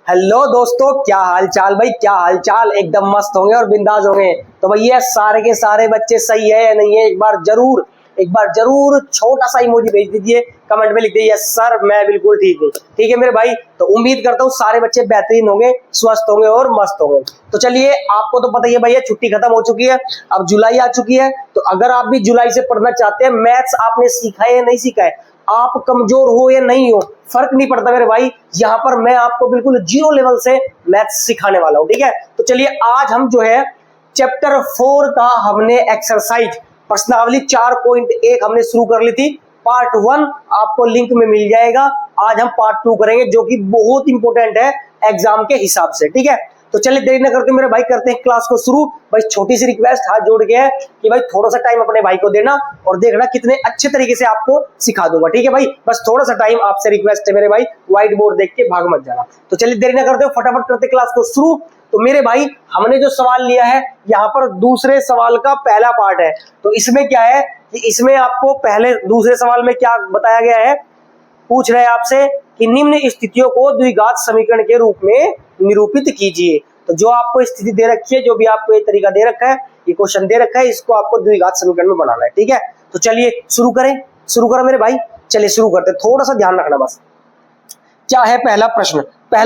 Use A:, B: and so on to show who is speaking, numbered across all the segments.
A: Hello दोस्तों, क्या हाल चाल भाई, क्या हाल चाल। एकदम मस्त होंगे और बिंदास होंगे। तो भैया सारे के सारे बच्चे सही है या नहीं है, एक बार जरूर छोटा सा इमोजी भेज दीजिए, कमेंट में लिख दीजिए यस सर मैं बिल्कुल ठीक हूँ। ठीक है मेरे भाई, तो उम्मीद करता हूँ सारे बच्चे बेहतरीन होंगे, स्वस्थ होंगे और मस्त होंगे। तो चलिए, आपको तो पता ही है भैया, छुट्टी खत्म हो चुकी है, अब जुलाई आ चुकी है। तो अगर आप भी जुलाई से पढ़ना चाहते हैं, मैथ्स आपने सीखा है या नहीं सीखा है, आप कमजोर हो या नहीं हो, फर्क नहीं पड़ता मेरे भाई। यहाँ पर मैं आपको बिल्कुल जीरो लेवल से मैथ्स सिखाने वाला हूँ। ठीक है, तो चलिए आज हम जो है चैप्टर 4 का हमने एक्सरसाइज प्रश्नावली 4.1 हमने शुरू कर ली थी। पार्ट 1 आपको लिंक में मिल जाएगा। आज हम पार्ट 2 करेंगे, जो कि बहुत इंपॉर्टेंट है एग्जाम के हिसाब से। ठीक है, तो चलिए देरी न करते मेरे भाई, करते हैं क्लास को शुरू। भाई छोटी सी रिक्वेस्ट हाथ जोड़ के है कि भाई थोड़ा सा टाइम अपने भाई को देना और देखना कितने अच्छे तरीके से आपको सिखा दूंगा। ठीक है भाई, बस थोड़ा सा टाइम आपसे रिक्वेस्ट है मेरे भाई, व्हाइट बोर्ड देख के भाग मत जाना। तो चलिए देरी न करते हो, फटाफट करते क्लास को शुरू। तो मेरे भाई हमने जो सवाल लिया है, यहाँ पर दूसरे सवाल का पहला पार्ट है। तो इसमें क्या है कि इसमें आपको पहले दूसरे सवाल में क्या बताया गया है, पूछ रहे हैं आपसे कि निम्न स्थितियों को द्विघात समीकरण के रूप में निरूपित कीजिए। तो जो आपको स्थिति दे रखी है, जो भी आपको ये तरीका दे रखा है, ये क्वेश्चन दे रखा है, इसको आपको द्विघात समीकरण में बनाना है। ठीक है, तो चलिए शुरू करो मेरे भाई। चलिए शुरू करते, थोड़ा सा ध्यान रखना बस। क्या है पहला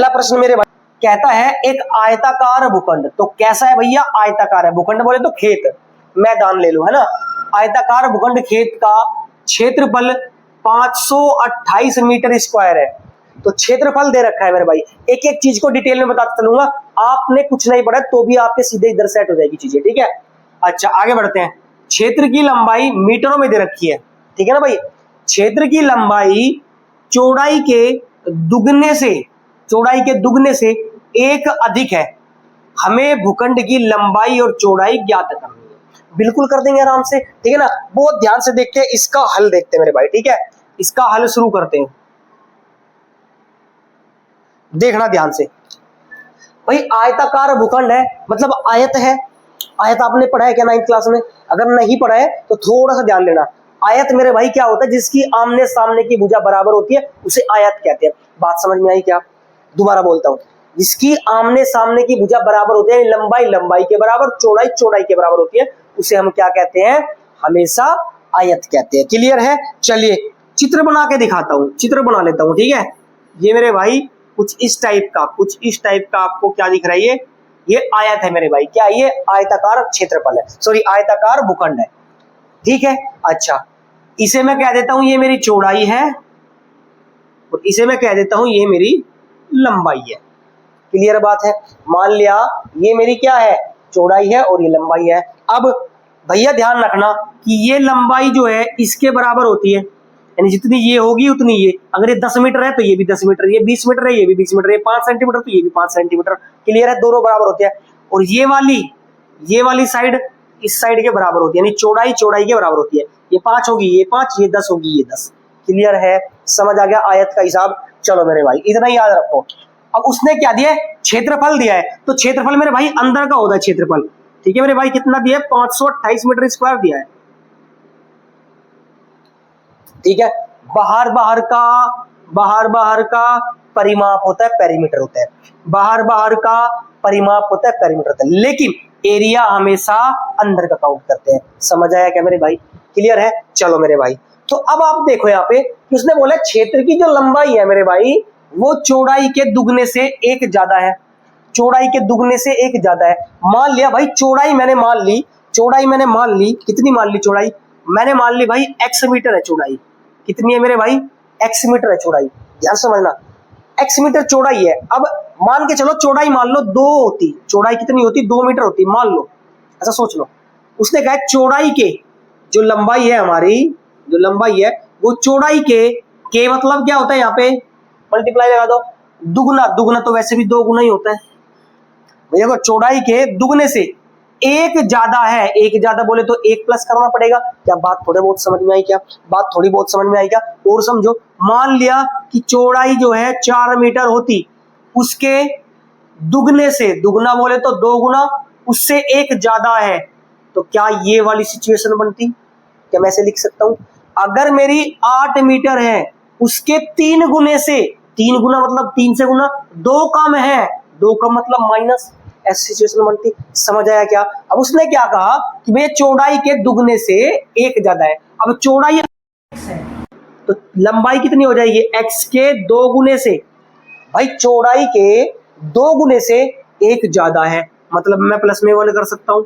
A: प्रश्न मेरे भाई, कहता है एक आयताकार भूखंड। तो कैसा है भैया, आयताकार है। भूखंड बोले तो खेत, मैदान ले लो, है ना। आयताकार भूखंड खेत का क्षेत्रफल 528 मीटर स्क्वायर है। तो क्षेत्रफल दे रखा है मेरे भाई, एक एक चीज को डिटेल में बताता चलूंगा। आपने कुछ नहीं पढ़ा तो भी आपके सीधे इधर सेट हो जाएगी चीजें। ठीक है, अच्छा आगे बढ़ते हैं। क्षेत्र की लंबाई मीटरों में दे रखी है। ठीक है ना भाई, क्षेत्र की लंबाई चौड़ाई के दुगने से एक अधिक है। हमें भूखंड की लंबाई और चौड़ाई ज्ञात करनी है। बिल्कुल कर देंगे आराम से। ठीक है ना, बहुत ध्यान से देखते हैं, इसका हल देखते हैं मेरे भाई। ठीक है, इसका हल शुरू करते हैं, देखना ध्यान से। भाई आयताकार भूखंड है, मतलब आयत है। आयत आपने पढ़ा है क्या 9th क्लास में? अगर नहीं पढ़ा है तो थोड़ा सा ध्यान देना। आयत मेरे भाई क्या होता है, जिसकी आमने सामने की भुजा बराबर होती है उसे आयत कहते हैं। बात समझ में आई क्या? दोबारा बोलता हूं, जिसकी आमने सामने की भुजा बराबर होती है, लंबाई के बराबर, चौड़ाई के बराबर होती है, उसे हम क्या कहते हैं? हमेशा आयत कहते हैं। क्लियर है? चलिए चित्र बना के दिखाता हूं, चित्र बना लेता हूं। ठीक है, ये मेरे भाई कुछ इस टाइप का आपको क्या दिख रहा है, ये आयत है मेरे भाई। क्या ये आयताकार क्षेत्रफल है, सॉरी आयताकार भूखंड है। ठीक है, अच्छा इसे मैं कह देता हूं ये मेरी चौड़ाई है, और इसे मैं कह देता हूं ये मेरी लंबाई है। क्लियर बात है? मान लिया ये मेरी क्या है, चौड़ाई है और ये लंबाई है। अब भैया ध्यान रखना कि ये लंबाई जो है इसके बराबर होती है, यानी जितनी ये होगी उतनी ये। अगर ये 10 मीटर है तो ये भी 10 मीटर, ये 20 मीटर है ये भी 20 मीटर, ये 5 सेंटीमीटर तो ये भी 5 सेंटीमीटर। क्लियर है? दोनों बराबर होते हैं। और ये वाली साइड इस साइड के बराबर होती है, यानी चौड़ाई के बराबर होती है। ये 5 होगी, ये 5, ये 10 होगी, ये 10। क्लियर है? समझ आ गया आयत का हिसाब? चलो मेरे भाई इतना ही याद रखो। अब उसने क्या दिया है, क्षेत्रफल दिया है। तो क्षेत्रफल मेरे भाई अंदर का होता है क्षेत्रफल। ठीक है मेरे भाई, कितना दिया है? 528 मीटर स्क्वायर दिया है। ठीक है, बाहर का परिमाप होता है, पेरीमीटर होता है। बाहर का परिमाप होता है, पेरीमीटर होता है, लेकिन एरिया हमेशा अंदर का काउंट करते हैं। समझ आया क्या मेरे भाई? क्लियर है? चलो मेरे भाई, तो अब आप देखो यहाँ पे कि उसने बोला क्षेत्र की जो लंबाई है मेरे भाई, वो चौड़ाई के दुगने से एक ज्यादा है। चौड़ाई के दुगने से एक ज्यादा है। मान लिया भाई चौड़ाई मैंने मान ली, कितनी मान ली चौड़ाई? मैंने मान ली भाई x मीटर है चौड़ाई। कितनी है मेरे भाई? x मीटर है चौड़ाई। ध्यान समझना, x मीटर चौड़ाई है। अब मान के चलो चौड़ाई मान लो 2 होती, चौड़ाई कितनी होती? 2 मीटर होती, मान लो। ऐसा सोच लो, उसने कहा चौड़ाई के जो लंबाई है हमारी, जो लंबाई है वो चौड़ाई के मतलब क्या होता है, यहाँ पे मल्टीप्लाई लगा दो, दुगना तो वैसे भी 2 गुना ही होता है भैया। को चौड़ाई के दुगने से एक ज्यादा है, एक ज्यादा बोले तो 1 प्लस करना पड़ेगा। क्या बात थोड़ी बहुत समझ में आई क्या? और समझो, मान लिया कि चौड़ाई जो है 4 मीटर होती, उसके दुगने से, दुगना बोले तो 2 गुना, उससे एक ज्यादा है, तो क्या ये वाली सिचुएशन बनती? क्या मैं ऐसे लिख सकता हूं, अगर मेरी 8 मीटर है उसके 3 गुने से 3 गुना मतलब 3 से गुना, 2 कम है, 2 कम मतलब माइनस। ऐसी सिचुएशन बनती। समझ आया क्या? अब उसने क्या कहा कि भैया चौड़ाई के दुगने से 1 ज्यादा है। अब चौड़ाई x है तो लंबाई कितनी हो जाएगी? x के 2 गुने से। भाई चौड़ाई के 2 गुने से 1 ज्यादा है, मतलब मैं प्लस में 1 कर सकता हूं।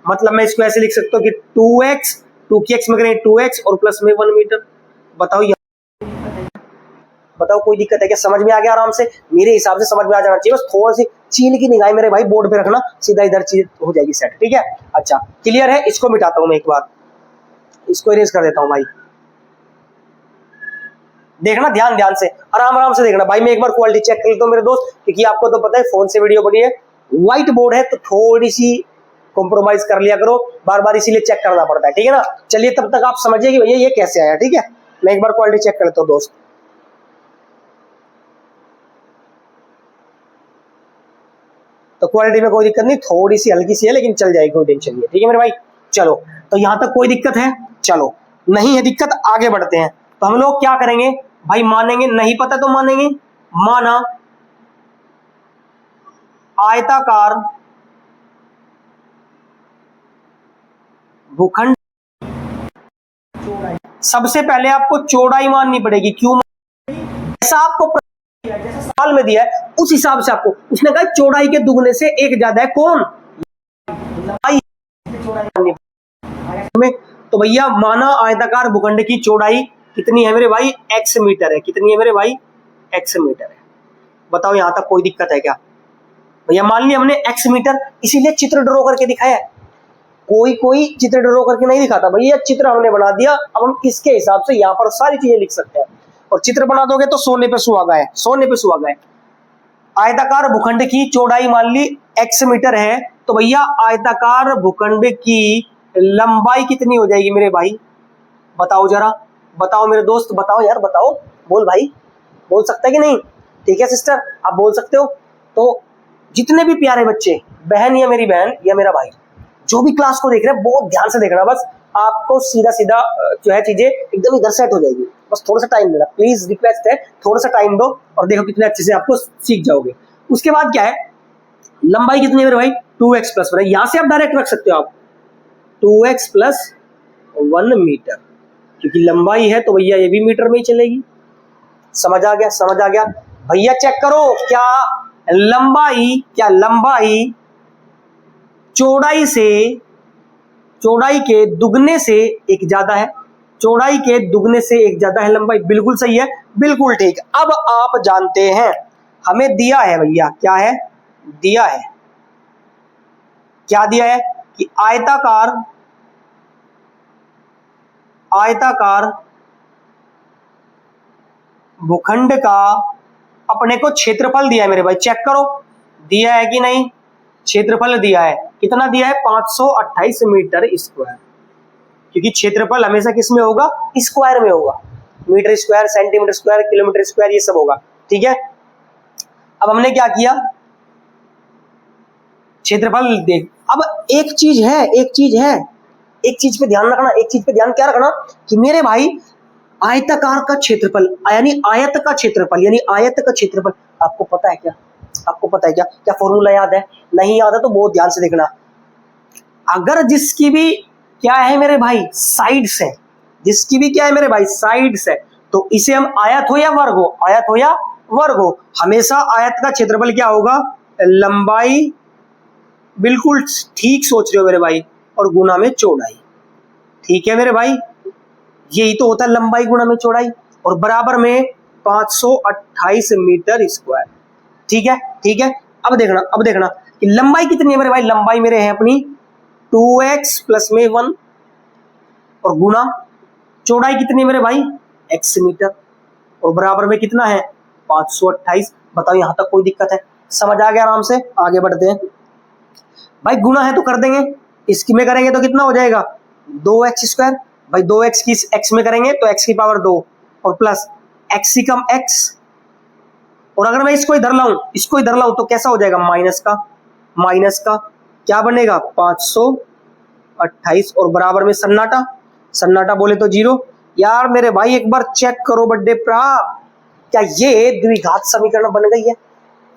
A: मतलब मैं इसको ऐसे लिख सकता हूं कि 2x, 2 की x में करें 2x और प्लस में 1 मीटर। बताओ बताओ कोई दिक्कत है क्या? समझ में आ गया आराम से? मेरे हिसाब से समझ में आ जाना चाहिए, बस थोड़ी सी चील की निगाह मेरे भाई बोर्ड पे रखना, सीधा इधर चीज हो जाएगी सेट। ठीक है, अच्छा क्लियर है? इसको मिटाता हूं मैं एक बार, इसको इरेज कर देता हूं भाई। देखना ध्यान ध्यान से, आराम आराम से देखना भाई। मैं एक बार क्वालिटी चेक कर लेता हूं मेरे दोस्त, क्योंकि आपको तो पता है फोन से वीडियो बनी है, व्हाइट बोर्ड है तो थोड़ी सी कॉम्प्रोमाइज कर लिया करो, बार बार इसीलिए चेक करना पड़ता है। ठीक है ना? चलिए तब तक आप समझिए कि भैया ये कैसे आया। ठीक है, मैं एक बार क्वालिटी चेक कर लेता हूं दोस्त। तो क्वालिटी में कोई दिक्कत नहीं, थोड़ी सी हल्की सी है लेकिन चल जाएगी, कोई टेंशन नहीं। ठीक है मेरे भाई, चलो तो यहां तक कोई दिक्कत है? चलो नहीं है दिक्कत, आगे बढ़ते हैं। तो हम लोग क्या करेंगे भाई? मानेंगे, नहीं पता तो मानेंगे। माना आयताकार भूखंड, सबसे पहले आपको चौड़ाई माननी पड़ेगी। क्यों? ऐसा आपको जैसा सवाल में दिया है उस हिसाब से आपको, उसने कहा चौड़ाई के दुगने से 1 ज्यादा है। कौन? में तो भैया माना आयताकार भूखंड की चौड़ाई कितनी है मेरे भाई? x मीटर है। कितनी है मेरे भाई? x मीटर है। बताओ यहां तक कोई दिक्कत है क्या? भैया मान लिया हमने x मीटर, इसीलिए चित्र ड्रॉ करके दिखाया है। कोई कोई चित्र ड्रॉ करके नहीं दिखाता, भैया चित्र हमने बना दिया, अब हम इसके हिसाब से यहाँ पर सारी चीजें लिख सकते हैं। और चित्र बना दोगे तो सोने पे सुहागा है, सोने पे सुहागा है। आयताकार भूखंड की चौड़ाई मान ली x मीटर है, तो भैया आयताकार भूखंड की लंबाई कितनी हो जाएगी मेरे भाई? बताओ जरा, बताओ मेरे दोस्त, बताओ यार, बताओ। बोल भाई, बोल सकता है कि नहीं? ठीक है सिस्टर, आप बोल सकते हो। तो जितने भी प्यारे बच्चे, बहन या मेरी बहन या मेरा भाई, जो भी क्लास को देख रहे हैं बहुत ध्यान से देखना, बस आपको सीधा सीधा जो है चीजें एकदम इधर सेट हो जाएगी। बस थोड़ा सा टाइम देना, प्लीज रिक्वेस्ट है, थोड़ा सा टाइम दो और देखो कितने अच्छे से आपको सीख जाओगे। उसके बाद क्या है? लंबाई कितनी है मेरे भाई? 2x plus 1। यहां से आप डायरेक्ट रख सकते हो आप 2x प्लस 1 मीटर, क्योंकि लंबाई है तो भैया ये भी मीटर में ही चलेगी। समझ आ गया? समझ आ गया भैया? चेक करो, क्या लंबाई चौड़ाई से, चौड़ाई के दुगने से 1 ज्यादा है। चौड़ाई के दुगने से 1 ज्यादा है लंबाई, बिल्कुल सही है, बिल्कुल ठीक। अब आप जानते हैं हमें दिया है भैया, क्या है दिया है? क्या दिया है कि आयताकार भूखंड का अपने को क्षेत्रफल दिया है मेरे भाई। चेक करो दिया है कि नहीं? क्षेत्रफल दिया है, कितना दिया है? 528 मीटर स्क्वायर, क्योंकि क्षेत्रफल हमेशा किस में होगा? स्क्वायर में होगा। Metre square, centimetre square, kilometre square, ये सब होगा। ठीक है, अब हमने क्या किया? क्षेत्रफल देख। अब एक चीज पे ध्यान रखना, एक चीज पे ध्यान क्या रखना कि मेरे भाई आयताकार का क्षेत्रफल यानी आयत का क्षेत्रफल, यानी आयत का क्षेत्रफल आपको पता है क्या? आपको पता है क्या? क्या फॉर्मूला याद है? नहीं याद है तो बहुत ध्यान से देखना। अगर जिसकी भी क्या है मेरे भाई? साइड्स है, जिसकी भी क्या है मेरे भाई? साइड्स है, तो इसे हम आयत हो या वर्ग हो, आयत हो या वर्ग हो, हमेशा आयत का क्षेत्रफल क्या होगा? लंबाई, बिल्कुल ठीक सोच रहे हो मेरे भाई, और गुना में चौड़ाई। ठीक है मेरे भाई, यही तो होता है लंबाई गुना में चौड़ाई, और बराबर में 528 मीटर स्क्वायर। ठीक है, ठीक है। अब देखना कि लंबाई कितनी है मेरे भाई? लंबाई मेरे है अपनी 2x प्लस में 1, और गुना चौड़ाई कितनी है मेरे भाई? x मीटर, और बराबर में कितना है? 528। बताओ यहां तक कोई दिक्कत है? समझ आ गया? आराम से आगे बढ़ते हैं भाई। गुना है तो कर देंगे, इसकी में करेंगे तो कितना हो जाएगा? 2x square. भाई 2x की x में करेंगे तो x की पावर 2, और प्लस x से कम x, और अगर मैं इसको इधर लाऊं तो कैसा हो जाएगा? माइनस का क्या बनेगा? 528, और बराबर में सन्नाटा बोले तो 0। यार मेरे भाई एक बार चेक करो बड्डे प्रा, क्या ये द्विघात समीकरण बन गई है?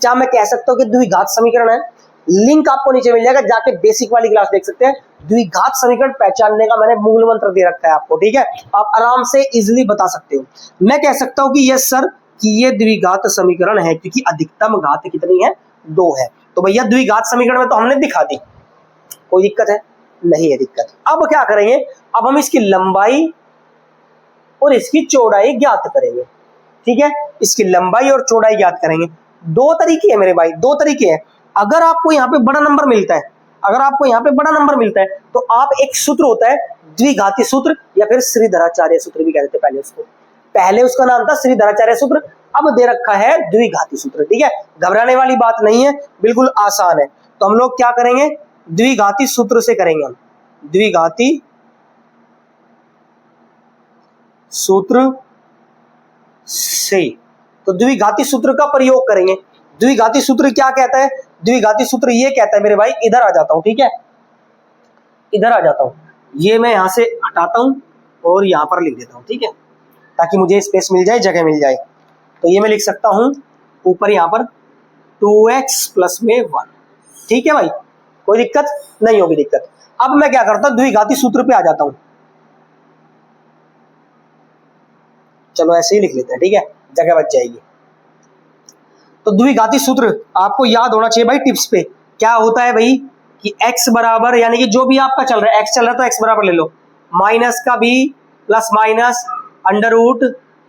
A: क्या मैं कह सकता हूं कि द्विघात समीकरण है? लिंक आपको नीचे मिल जाएगा, जाके बेसिक वाली क्लास देख सकते हैं। द्विघात समीकरण पहचानने का मैंने मूल मंत्र दे रखा है आपको, ठीक है? आप आराम से इजिली बता सकते हो। मैं कह सकता हूं कि यस सर कि ये द्विघात समीकरण है, क्योंकि अधिकतम घात कितनी है? 2 है। तो भैया द्विघात समीकरण में तो हमने दिखा दी, कोई दिक्कत है? नहीं है दिक्कत। अब क्या करेंगे? अब हम इसकी लंबाई और इसकी चौड़ाई ज्ञात करेंगे, ठीक है? इसकी लंबाई और चौड़ाई ज्ञात करेंगे। 2 तरीके हैं मेरे भाई, 2 तरीके हैं। अगर आपको यहाँ पे बड़ा नंबर मिलता है, अगर आपको यहाँ पे बड़ा नंबर मिलता है, तो आप एक सूत्र होता है द्विघाती सूत्र, या फिर श्रीधराचार्य सूत्र भी कहते थे पहले उसको। पहले उसका नाम था श्रीधराचार्य सूत्र, अब दे रखा है द्विघाती सूत्र, ठीक है? घबराने वाली बात नहीं है, बिल्कुल आसान है। तो हम लोग क्या करेंगे? द्विघाती सूत्र से करेंगे हम, द्विघाती सूत्र से। तो द्विघाती सूत्र का प्रयोग करेंगे। द्विघाती सूत्र क्या कहता है? द्विघाती सूत्र ये कहता है मेरे भाई, इधर आ जाता हूं, ठीक है? इधर आ जाता हूं, ये मैं यहां से हटाता हूं और यहां पर लिख देता हूं, ठीक है? ताकि मुझे स्पेस मिल जाए, जगह मिल जाए। तो ये मैं लिख सकता हूं ऊपर यहां पर 2x प्लस में 1, ठीक है भाई? कोई दिक्कत नहीं होगी दिक्कत। अब मैं क्या करता हूं? द्विघाती सूत्र पे आ जाता हूं। चलो ऐसे ही लिख लेते हैं, ठीक है? जगह बच जाएगी। तो द्विघाती सूत्र आपको याद होना चाहिए भाई। टिप्स पे क्या होता है भाई कि x बराबर, यानी कि जो भी आपका चल रहा है, x चल रहा है तो x बराबर ले लो माइनस का b plus minus under root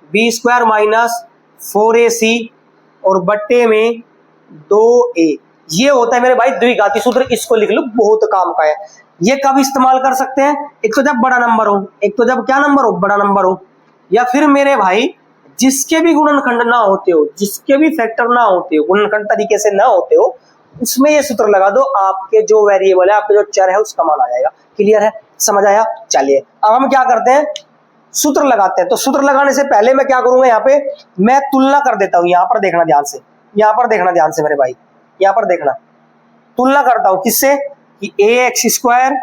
A: B square minus 4ac और बट्टे में 2a। ये होता है मेरे भाई द्विघाती सूत्र, इसको लिख लो, बहुत काम का है। ये कब इस्तेमाल कर सकते हैं? एक तो जब बड़ा नंबर हो, एक तो जब क्या नंबर हो? बड़ा नंबर हो, या फिर मेरे भाई जिसके भी गुणनखंड ना होते हो, जिसके भी फैक्टर ना होते हो, गुणनखंड तरीके से ना होते हो, उसमें ये सूत्र लगा दो, आपके जो वेरिएबल है, आपके जो चर है, उसका मान आ जाएगा। क्लियर है? समझ आया? चलिए अब हम क्या करते हैं? सूत्र लगाते हैं। तो सूत्र लगाने से पहले मैं क्या करूंगा? यहाँ पे मैं तुलना कर देता हूं। यहाँ पर देखना ध्यान से, यहाँ पर देखना ध्यान से मेरे भाई, यहाँ पर देखना। तुलना करता हूं किससे? कि ax square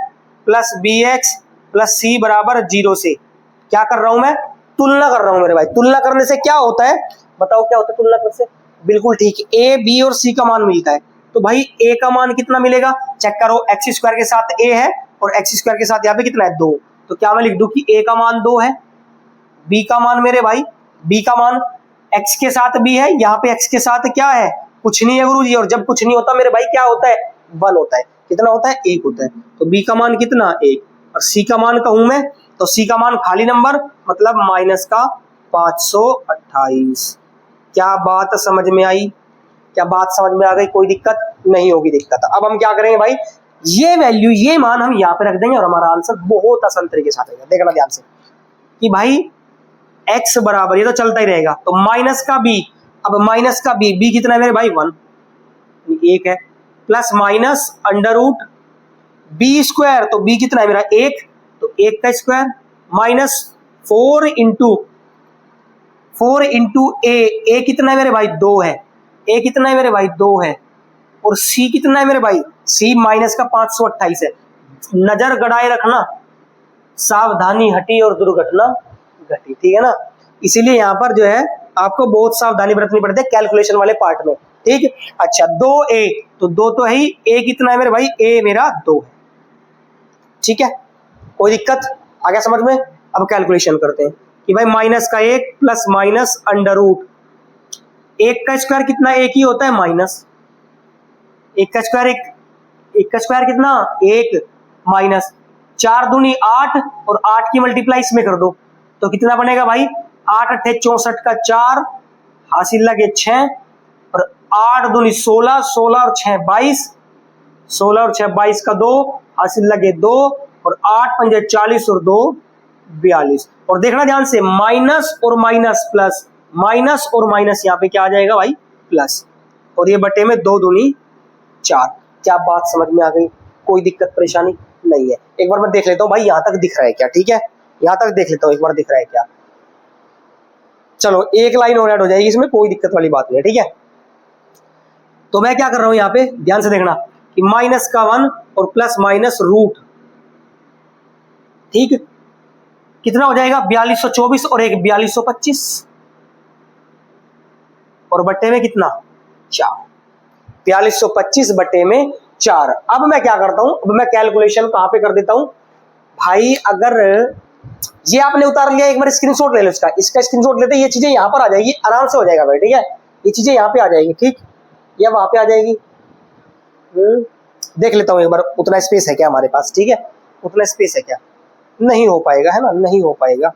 A: plus bx plus c बराबर 0 से। क्या कर रहा हूं मैं? तुलना कर रहा हूं मेरे भाई। तुलना करने से क्या होता है? बताओ क्या होता है तुलना करने से? बिल्कुल ठीक, a b और c का मान मिलता है। तो भाई a का मान कितना मिलेगा? चेक करो, x स्क्वायर के साथ a है और x स्क्वायर के साथ यहाँ पे कितना है? 2। तो क्या मैं लिख दूं कि a का मान 2 है, b का मान मेरे भाई, b का मान x के साथ b है, यहाँ पे x के साथ क्या है? कुछ नहीं है गुरुजी। और जब कुछ नहीं होता मेरे भाई क्या होता है? 1 होता है। कितना होता है? 1 होता है। तो b का मान कितना? 1। और c का मान कहूं मैं तो c का मान खाली नंबर, मतलब माइनस का 528। क्या बात समझ में आई? क्या बात समझ में आ गई? कोई दिक्कत नहीं होगी दिक्कत। अब हम क्या करेंगे भाई? ये वैल्यू, ये मान हम यहाँ पे रख देंगे और हमारा आंसर बहुत आसान तरीके से आ जाएगा। देखना ध्यान से कि भाई x बराबर, ये तो चलता ही रहेगा, तो माइनस का b। अब माइनस का b कितना है मेरे भाई? 1, 1 है, plus minus under root B square, तो b कितना है मेरा? 1, तो 1 का स्क्वायर माइनस 4 इंटू a कितना है मेरे भाई? 2 है। a कितना है मेरे भाई? 2 है। और c कितना है मेरे भाई? c माइनस का 528 है। नजर गड़ाए रखना, सावधानी हटी और दुर्घटना घटी, ठीक है ना? इसीलिए यहाँ पर जो है आपको बहुत सावधानी बरतनी पड़ती है कैलकुलेशन वाले पार्ट में, ठीक है? अच्छा 2a, तो 2 तो है ही, a कितना है मेरे भाई? a मेरा 2 है, ठीक है? कोई दिक्कत आ गया समझ में? अब कैलकुलेशन करते हैं कि भाई माइनस का 1 प्लस माइनस अंडर रूट 1 का स्क्वायर कितना? 1 ही होता है, माइनस 1 का स्क्वायर 1 का स्क्वायर कितना? 1 माइनस 4 दूनी 8 और 8 की मल्टीप्लाई इसमें कर दो तो कितना बनेगा भाई? 8 अट्ठे 64 का 4 हासिल लगे 6 और 8 दूनी 16, 16 और 6 22, 16 और 6 22 का 2 हासिल लगे 2 और 8 पंजे 40 और 2 42। और देखना ध्यान से, माइनस और माइनस प्लस, माइनस और माइनस यहाँ पे क्या आ जाएगा भाई? प्लस, और ये बटे में 2 दूनी 4। क्या बात समझ में आ गई? कोई दिक्कत परेशानी नहीं है? एक बार मैं देख लेता हूँ भाई यहाँ तक दिख रहा है क्या, ठीक है? यहाँ तक देख लेता हूँ एक बार, दिख रहा है क्या? चलो एक लाइन और ऐड हो जाएगी इसमें, कोई दिक्कत वाली बात नहीं है, ठीक है? तो मैं क्या कर रहा हूं यहाँ पे, ध्यान से देखना कि माइनस का 1 और प्लस माइनस रूट, ठीक, कितना हो जाएगा? 4224 और एक 4225। और बट्टे में कितना 4, 4225 बट्टे में 4। अब मैं क्या करता हूं, अब मैं कैलकुलेशन कहां पे कर देता हूं भाई। अगर ये आपने उतार लिया, एक बार स्क्रीनशॉट ले लो इसका स्क्रीनशॉट लेते, ये चीजें यहां पर आ जाएगी, आराम से हो जाएगा भाई, ठीक है। ये चीजें यहां पे आ जाएगी, ठीक, या वहां पे आ जाएगी। देख लेता हूं एक बार उतना स्पेस है क्या हमारे पास, ठीक है, उतना स्पेस है क्या। नहीं हो पाएगा, है ना, नहीं हो पाएगा।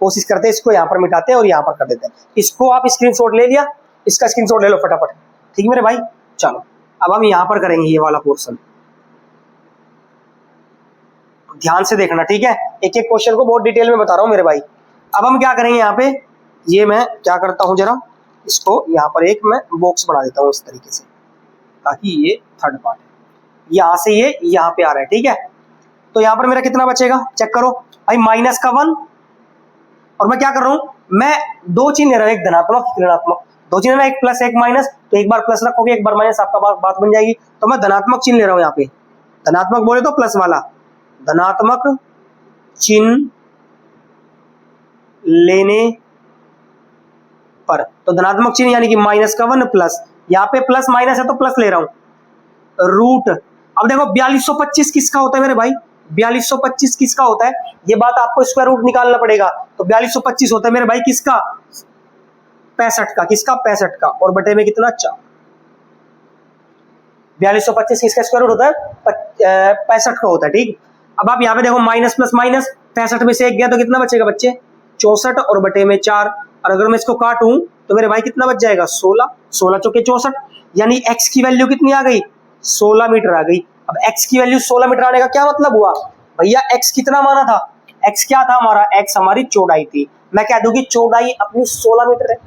A: कोशिश करते हैं इसको यहां पर मिटाते हैं और यहां पर कर देते हैं। इसको आप स्क्रीनशॉट ले लिया, इसका स्क्रीनशॉट ले लो फटाफट, ठीक है मेरे भाई। चलो अब हम यहां पर करेंगे ये वाला पोर्शन, ध्यान से देखना, ठीक है। एक एक क्वेश्चन को बहुत डिटेल में बता रहा हूं मेरे भाई। अब हम क्या करेंगे यहाँ पे, ये मैं क्या करता हूं जरा, इसको यहाँ पर एक मैं बॉक्स बना देता हूं इस तरीके से, ताकि ये थर्ड पार्ट है, यहां से ये यहाँ पे आ रहा है, ठीक है। तो यहाँ पर मेरा कितना बचेगा, चेक करो भाई, माइनस का 1, और मैं क्या कर रहा हूं, मैं दो चिन्ह ले रहा हूं, एक धनात्मक एक ऋणात्मक, दो चिन्ह ना, एक प्लस एक माइनस, तो एक बार प्लस रखोगे एक बार माइनस, आपका बात बन जाएगी। तो मैं धनात्मक चिन्ह ले रहा हूं यहाँ पे, धनात्मक बोले तो प्लस वाला, धनात्मक चिन्ह लेने पर, तो धनात्मक चिन्ह यानी कि माइनस का 1 प्लस, यहाँ पे प्लस माइनस है तो प्लस ले रहा हूं, रूट। अब देखो 4225 किसका होता है मेरे भाई, 4225 किसका होता है, ये बात आपको स्क्वायर रूट निकालना पड़ेगा। तो 4225 होता है मेरे भाई किसका, 65 का, किसका 65 का, और बटे में कितना 4। 4225 किसका स्क्वायर रूट होता है, 65 का होता है, ठीक। अब आप यहाँ पे देखो माइनस प्लस माइनस, 65 में से एक गया तो कितना बचेगा बच्चे, 64 और बटे में 4। और अगर मैं इसको काटूं तो मेरे भाई कितना बच जाएगा 16, 16 चौके 64, यानी x की वैल्यू कितनी आ गई 16 मीटर आ गई। अब x की वैल्यू 16 मीटर आने का क्या मतलब हुआ भैया, x कितना माना था, x क्या था हमारा, x हमारी चौड़ाई थी। मैं कह दूं कि चौड़ाई अपनी 16 मीटर है,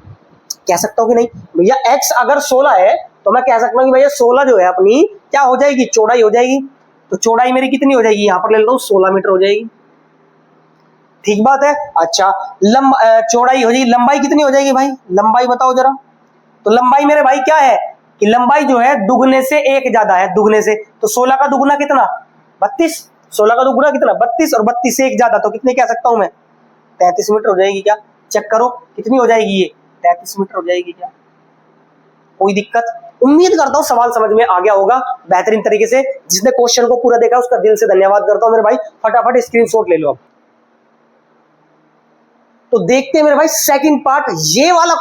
A: कह सकता हूं कि नहीं भैया, x अगर 16 है तो मैं कह सकता हूं कि भैया 16 जो है अपनी क्या हो जाएगी, चौड़ाई हो जाएगी। तो चौड़ाई मेरी कितनी हो जाएगी, यहां पर ले लेता हूं 16 मीटर हो जाएगी, ठीक बात है। अच्छा चौड़ाई हो जाएगी, लंबाई कितनी हो जाएगी भाई, लंबाई बताओ जरा। तो लंबाई मेरे भाई क्या है कि लंबाई जो है दुगने से एक ज्यादा है, दुगने से, तो 16 का दुगना कितना 32, 16 का दुगना कितना 32, और 32 से एक ज्यादा तो कितने कह सकता हूं मैं 33 मीटर हो जाएगी। क्या चेक करो कितनी हो जाएगी, ये 33 मीटर हो जाएगी। क्या कोई दिक्कत, उम्मीद करता हूं सवाल समझ में आ गया होगा बेहतरीन तरीके से। जिसने क्वेश्चन को पूरा देखा उसका दिल से धन्यवाद करता हूं मेरे भाई। फटाफट स्क्रीनशॉट ले लो अब। तो देखते हैं मेरे भाई सेकंड पार्ट, ये वाला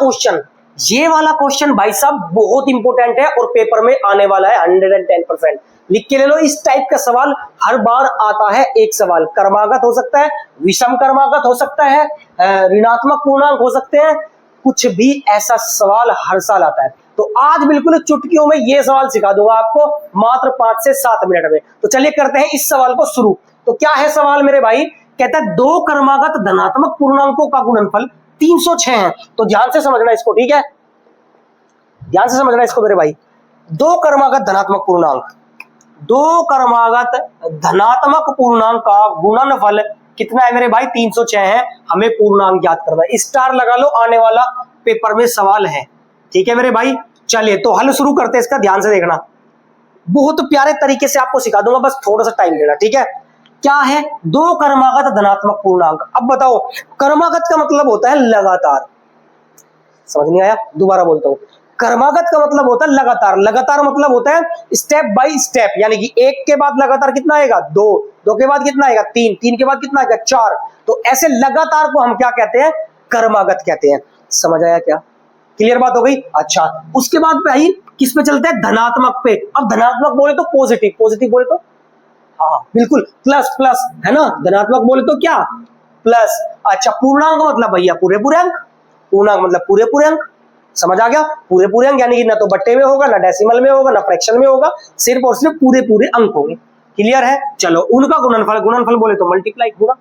A: क्वेश्चन भाई साहब बहुत इंपॉर्टेंट है और पेपर में आने वाला है 110%। लिख के ले लो, इस टाइप का सवाल हर बार आता है। एक सवाल क्रमागत हो सकता है, विषम क्रमागत हो सकता है, ऋणात्मक पूर्णांक हो सकते हैं, कुछ भी ऐसा सवाल हर साल आता है। तो आज बिल्कुल चुटकियों में ये सवाल सिखा दूंगा आपको मात्र 5 से 7 मिनट में। तो चलिए करते हैं इस सवाल को शुरू। तो क्या है सवाल मेरे भाई, कहता है दो क्रमागत धनात्मक पूर्णांकों का गुणनफल 306 है। तो ध्यान से समझना इसको, ठीक है, ध्यान से समझना इसको मेरे भाई। दो क्रमागत धनात्मक पूर्णांक, दो क्रमागत धनात्मक पूर्णांक का गुणनफल कितना है मेरे भाई 306 है। हमें पूर्णांक ज्ञात करना है, स्टार लगा लो, आने वाला पेपर में सवाल है, ठीक है मेरे भाई। चलिए तो हल शुरू करते हैं इसका, ध्यान से देखना, बहुत प्यारे तरीके से आपको सिखा दूंगा, बस थोड़ा सा टाइम देना, ठीक है। क्या है दो क्रमागत धनात्मक पूर्णांक। अब बताओ क्रमागत का मतलब होता है लगातार, समझ नहीं आया, दोबारा बोलता हूं, क्रमागत का मतलब होता है लगातार, लगातार मतलब होता है स्टेप बाय स्टेप, यानी कि एक के बाद लगातार कितना आएगा 2, 2 के बाद कितना आएगा 3, 3 के बाद कितना आएगा 4। तो ऐसे लगातार को हम क्या कहते हैं, क्रमागत कहते हैं। समझ आया क्या, क्लियर बात हो गई। अच्छा उसके बाद भाई किस पे चलते हैं, धनात्मक पे। अब धनात्मक बोले तो पॉजिटिव, पॉजिटिव बोले तो हाँ बिल्कुल प्लस प्लस, है ना, धनात्मक बोले तो क्या प्लस। अच्छा पूर्णांक मतलब भैया पूरे पूरे अंक, पूर्णांक मतलब पूरे पूरे अंक, समझ आ गया, पूरे पूरे अंक यानी कि ना तो बट्टे में होगा, ना डेसिमल में होगा, ना फ्रैक्शन में होगा, सिर्फ और सिर्फ पूरे पूरे अंक होंगे। क्लियर है, चलो उनका गुणनफल, गुणनफल बोले तो मल्टीप्लाई गुणा।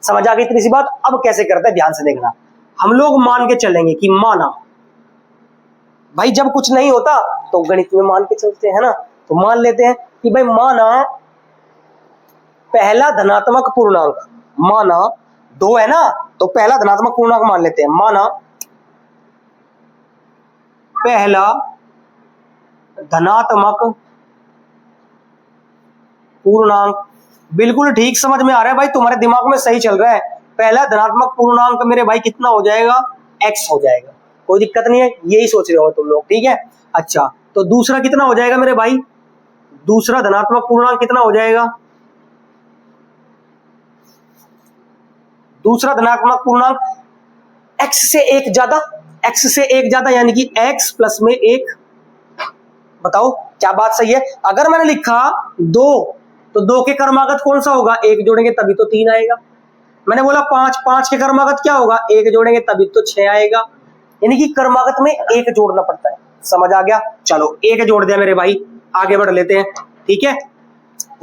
A: समझ आ गई इतनी सी बात। अब कैसे करते हैं ध्यान से देखना, हम लोग मान के चलेंगे कि माना भाई, जब कुछ नहीं होता तो गणित में मान के चलते हैं ना, तो मान लेते हैं कि भाई माना पहला धनात्मक पूर्णांक, माना 2 है ना, तो पहला धनात्मक पूर्णांक मान लेते हैं, माना पहला धनात्मक पूर्णांक। बिल्कुल ठीक समझ में आ रहा है भाई, तुम्हारे दिमाग में सही चल रहा है। पहला धनात्मक पूर्णांक मेरे भाई कितना हो जाएगा, x हो जाएगा। कोई दिक्कत नहीं है, यही सोच रहे हो तुम लोग, ठीक है। अच्छा, तो दूसरा कितना हो जाएगा मेरे भाई, दूसरा धनात्मक पूर्णांक कितना हो जाएगा, दूसरा धनात्मक पूर्णांक x से एक ज्यादा, x से एक ज्यादा यानी कि x प्लस में एक। बताओ क्या बात सही है। अगर मैंने लिखा 2 तो 2 के कर्मागत कौन सा होगा, 1 जोड़ेंगे तभी तो 3 आएगा। मैंने बोला 5, 5 के कर्मागत क्या होगा, 1 जोड़ेंगे तभी तो 6 आएगा। यानी कि कर्मागत में 1 जोड़ना पड़ता है, समझ आ गया। चलो 1 जोड़ दिया मेरे भाई, आगे बढ़ लेते हैं, ठीक है।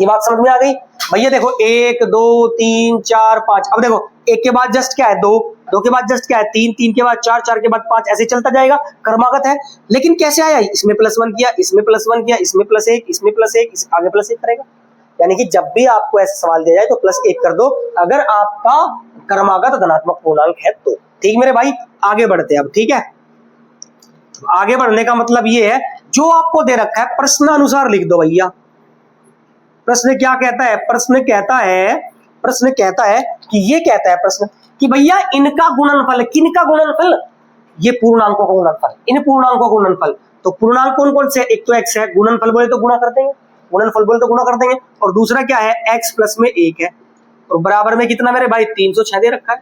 A: ये बात समझ में आ गई भैया। देखो 1 2 3 4 5, अब देखो 1 के बाद जस्ट क्या है 2, 2 के बाद जस्ट क्या है 3, 3 के बाद 4, 4 के बाद 5, ऐसे चलता जाएगा, कर्मागत है। लेकिन कैसे आया, इसमें +1 किया, इसमें +1 किया, इसमें +1, इसमें +1, आगे +1 करेगा। यानी कि जब भी आपको ऐसा सवाल दिया जाए तो +1 कर दो, अगर आपका कर्मागत धनात्मक पूर्णांक है तो। ठीक मेरे भाई, आगे बढ़ते हैं अब, ठीक है। आगे बढ़ने का मतलब ये है, जो आपको दे रखा है प्रश्न अनुसार लिख दो भैया। प्रश्न क्या कहता है, प्रश्न कहता है कि ये कहता है प्रश्न कि भैया इनका गुणनफल, किनका गुणनफल, ये पूर्णांकों का गुणनफल, इन पूर्णांकों का गुणनफल। तो पूर्णांक कौन कौन से, एक तो x है, गुणनफल बोले तो गुणा कर देंगे, गुणनफल बोले तो गुणा कर देंगे, और दूसरा क्या है x प्लस में 1 है, और बराबर में कितना मेरे भाई 306 दे रखा है।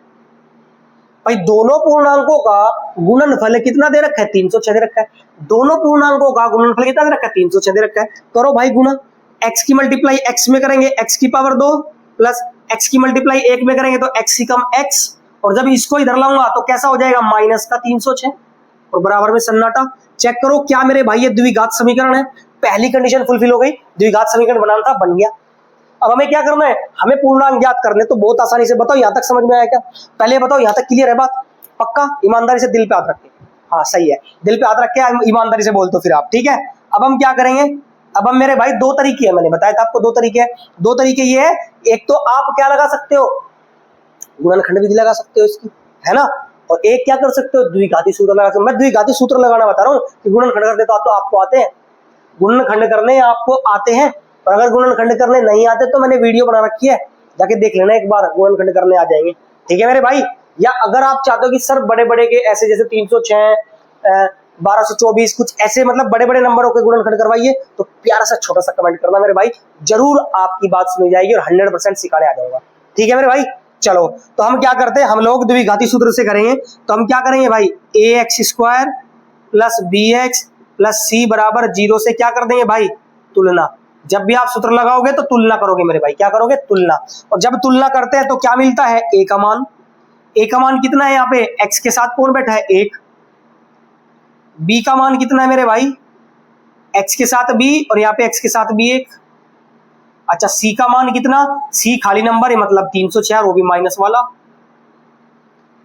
A: भाई दोनों पूर्णांकों का गुणनफल कितना दे रखा है, 306 दे रखा है। दोनों पूर्णांकों का गुणनफल कितना दे रखा है, 306 दे रखा है। करो भाई गुणा, x की मल्टीप्लाई x में करेंगे x की पावर 2 प्लस x की मल्टीप्लाई 1 में करेंगे तो x की कम x, और जब इसको इधर लाऊंगा तो कैसा हो जाएगा माइनस का 306, और बराबर में सन्नाटा। चेक करो क्या मेरे भाई ये द्विघात समीकरण है। पहली कंडीशन फुलफिल हो गई, द्विघात समीकरण बनाना था, बन गया। अब हमें क्या करना है, हमें पूर्णांक ज्ञात करने, तो बहुत आसानी से बताओ, यहां तक समझ में आया क्या, पहले बताओ यहां तक क्लियर है बात, पक्का ईमानदारी से दिल पे हाथ रख के, हाँ सही है, दिल पे हाथ रख के ईमानदारी से बोल तो फिर आप, ठीक है। अब हम क्या करेंगे, अब हम मेरे भाई 2 तरीके हैं, मैंने बताया था आपको 2 तरीके हैं। 2 तरीके ये है, एक तो आप क्या लगा सकते हो, गुणनखंड विधि लगा सकते हो इसकी, है ना, और एक क्या कर सकते हो, द्विघाती सूत्र लगा सकते हो। मैं द्विघाती सूत्र लगाना बता रहा हूँ कि गुणनखंड करने तो आपको आते हैं, गुणनखंड करने आपको आते हैं, और अगर गुणनखंड करने नहीं आते तो मैंने वीडियो बना रखी है, जाके देख लेना एक बार, गुणनखंड करने आ जाएंगे, ठीक है मेरे भाई। या अगर आप चाहते हो कि सर बड़े बड़े के ऐसे जैसे 306 1224 कुछ ऐसे मतलब बड़े बड़े नंबरों के गुणनखंड करवाइए, तो प्यारा सा छोटा सा कमेंट करना मेरे भाई, जरूर आपकी बात सुनी जाएगी और 100% सिखाने आ जाऊंगा, ठीक है मेरे भाई। चलो तो हम क्या करते हैं, हम लोग द्विघाती सूत्र से करेंगे, तो हम क्या करेंगे भाई, ax² plus bx plus c बराबर 0 से क्या कर देंगे भाई, तुलना। जब भी आप सूत्र लगाओगे तो तुलना करोगे मेरे भाई, क्या करोगे, तुलना। और जब तुलना करते हैं तो क्या मिलता है, a का मान, a का मान कितना है यहाँ पे, x के साथ कौन बैठा है 1, b का मान कितना है मेरे भाई, x के साथ b, और यहाँ पे x के साथ भी 1। अच्छा c का मान कितना, c खाली नंबर है मतलब 306, वो भी माइनस वाला।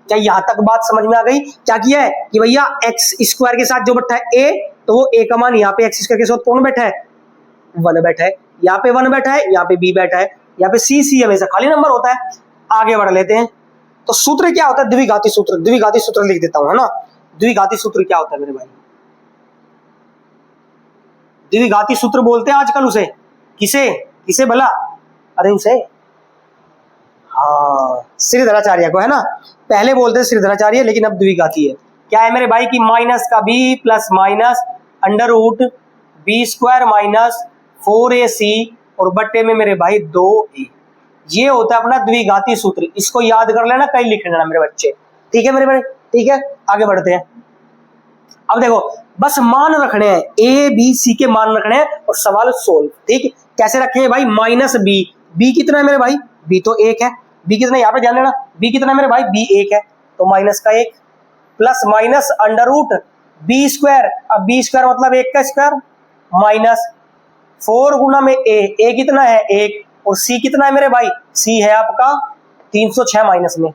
A: क्या यहां तक बात समझ में आ गई, क्या किया है कि भैया x² के साथ जो बैठा है a, तो वो a का मान यहाँ पे x² के साथ कौन बैठा है, 1 बैठा है, यहाँ पे 1 बैठा है, यहाँ पे b बैठा है, यहाँ पे c हमेशा खाली नंबर होता है। आगे बढ़ लेते हैं, तो सूत्र क्या होता है, द्विघाती सूत्र, द्विघाती सूत्र लिख देता हूं, है ना। द्विघाती सूत्र क्या होता है मेरे भाई, द्विघाती सूत्र बोलते हैं आजकल उसे, किसे किसे भला, अरे उसे, हाँ श्रीधराचार्य को, है ना। पहले बोलते हैं श्रीधराचार्य, लेकिन अब द्विघाती है। क्या है मेरे भाई की माइनस का b plus minus under root b² minus 4ac और बट्टे में मेरे भाई 2a, ये होता है अपना द्विघाती सूत्र। इसको याद कर लेना, कहीं लिख लेना मेरे बच्चे, ठीक है मेरे भाई, ठीक है। आगे बढ़ते हैं, अब देखो बस मान रखने हैं, a b c के मान रखने हैं और सवाल सोल्व, ठीक। कैसे रखेंगे भाई, माइनस b कितना है मेरे भाई, b तो 1 है, b कितना, यहाँ पे ध्यान देना, b कितना है मेरे भाई, b 1 है, तो माइनस का 1 plus minus under root b², अब b² मतलब 1 का स्क्वायर माइनस 4 गुना में a कितना है 1, और c कितना है मेरे भाई, c है आपका 306 माइनस में,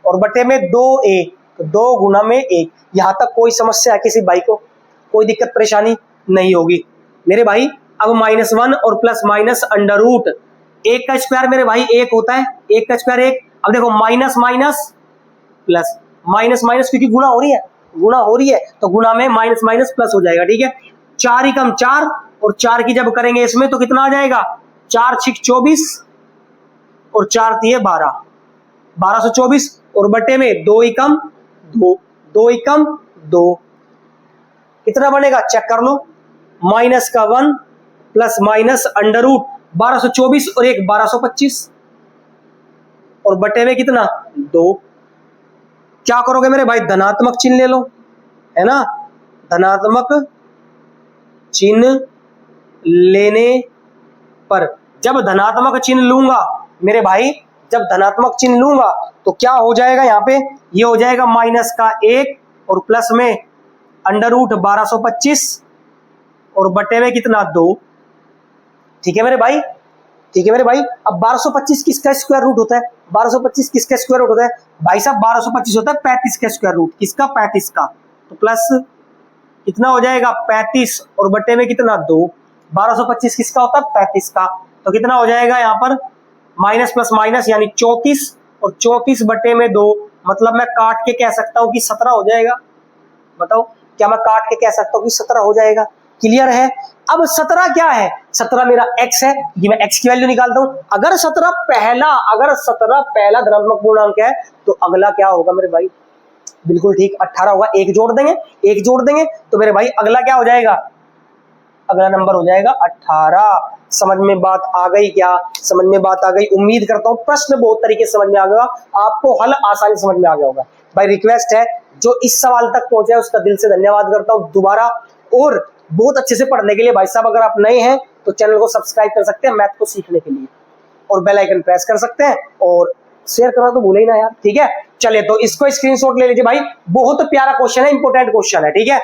A: और बटे में 2a, तो 2 गुना में 1। यहां तक कोई समस्या है किसी भाई को, कोई दिक्कत परेशानी नहीं होगी मेरे भाई। अब -1 और प्लस माइनस अंडर रूट 1 का स्क्वायर मेरे भाई 1 होता है, 1 का स्क्वायर 1। अब देखो minus minus plus, minus minus क्योंकि गुणा हो रही है, तो गुणा में माइनस माइनस प्लस हो जाएगा, ठीक है। 4 ही कम 4, और 4 की जब करेंगे इसमें तो कितना आ जाएगा, 4 6 24 और 4 3 12, 1224, और बटे में 2 ही कम 2, 2 एकम 2, कितना बनेगा चेक कर लो, माइनस का 1 प्लस माइनस अंडर रूट 1224 और एक 1225 और बटे में कितना 2। क्या करोगे मेरे भाई, धनात्मक चिन्ह ले लो, है ना, धनात्मक चिन्ह लेने पर, जब धनात्मक चिन्ह लूंगा मेरे भाई, जब धनात्मक चिन्ह लूंगा तो क्या हो जाएगा यहाँ पे, ये हो जाएगा माइनस का 1 और प्लस में अंडर रूट 1225 और बटे में कितना 2। ठीक है मेरे भाई, ठीक है मेरे भाई। अब 1225 किसका स्क्वायर रूट होता है, 1225 किसका स्क्वायर रूट होता है भाई साहब, 1225 होता है 35 का स्क्वायर रूट, किसका 35 का, तो प्लस कितना हो जाएगा 35 और बटे में कितना 2। 1225 किसका होता है 35 का, तो कितना हो जाएगा यहाँ पर माइनस प्लस माइनस यानी 34 और 34 बटे में 2, मतलब मैं काट के कह सकता हूँ कि 17 हो जाएगा। बताओ क्या मैं काट के कह सकता हूँ कि 17 हो जाएगा, क्लियर है। अब 17 क्या है, 17 मेरा x है, ये मैं x की वैल्यू निकालता हूं। अगर 17 पहला धनात्मक पूर्णांक है तो अगला क्या होगा मेरे भाई, बिल्कुल ठीक 18 होगा। एक जोड़ देंगे तो मेरे भाई अगला क्या हो जाएगा, अगला नंबर हो जाएगा 18। समझ में बात आ गई क्या, समझ में बात आ गई। उम्मीद करता हूं प्रश्न बहुत तरीके से समझ में आ गया, आपको हल आसानी समझ में आ गया होगा। भाई रिक्वेस्ट है जो इस सवाल तक पहुंचे उसका दिल से धन्यवाद करता हूं दोबारा, और बहुत अच्छे से पढ़ने के लिए भाई साहब अगर आप नए हैं तो चैनल को सब्सक्राइब कर सकते हैं मैथ को सीखने के लिए, और बेल आइकन प्रेस कर सकते हैं, और शेयर करना तो भूले ही ना यार, ठीक है। चलिए तो इसको स्क्रीनशॉट ले लीजिए भाई, बहुत प्यारा क्वेश्चन है, इंपॉर्टेंट क्वेश्चन है, ठीक है।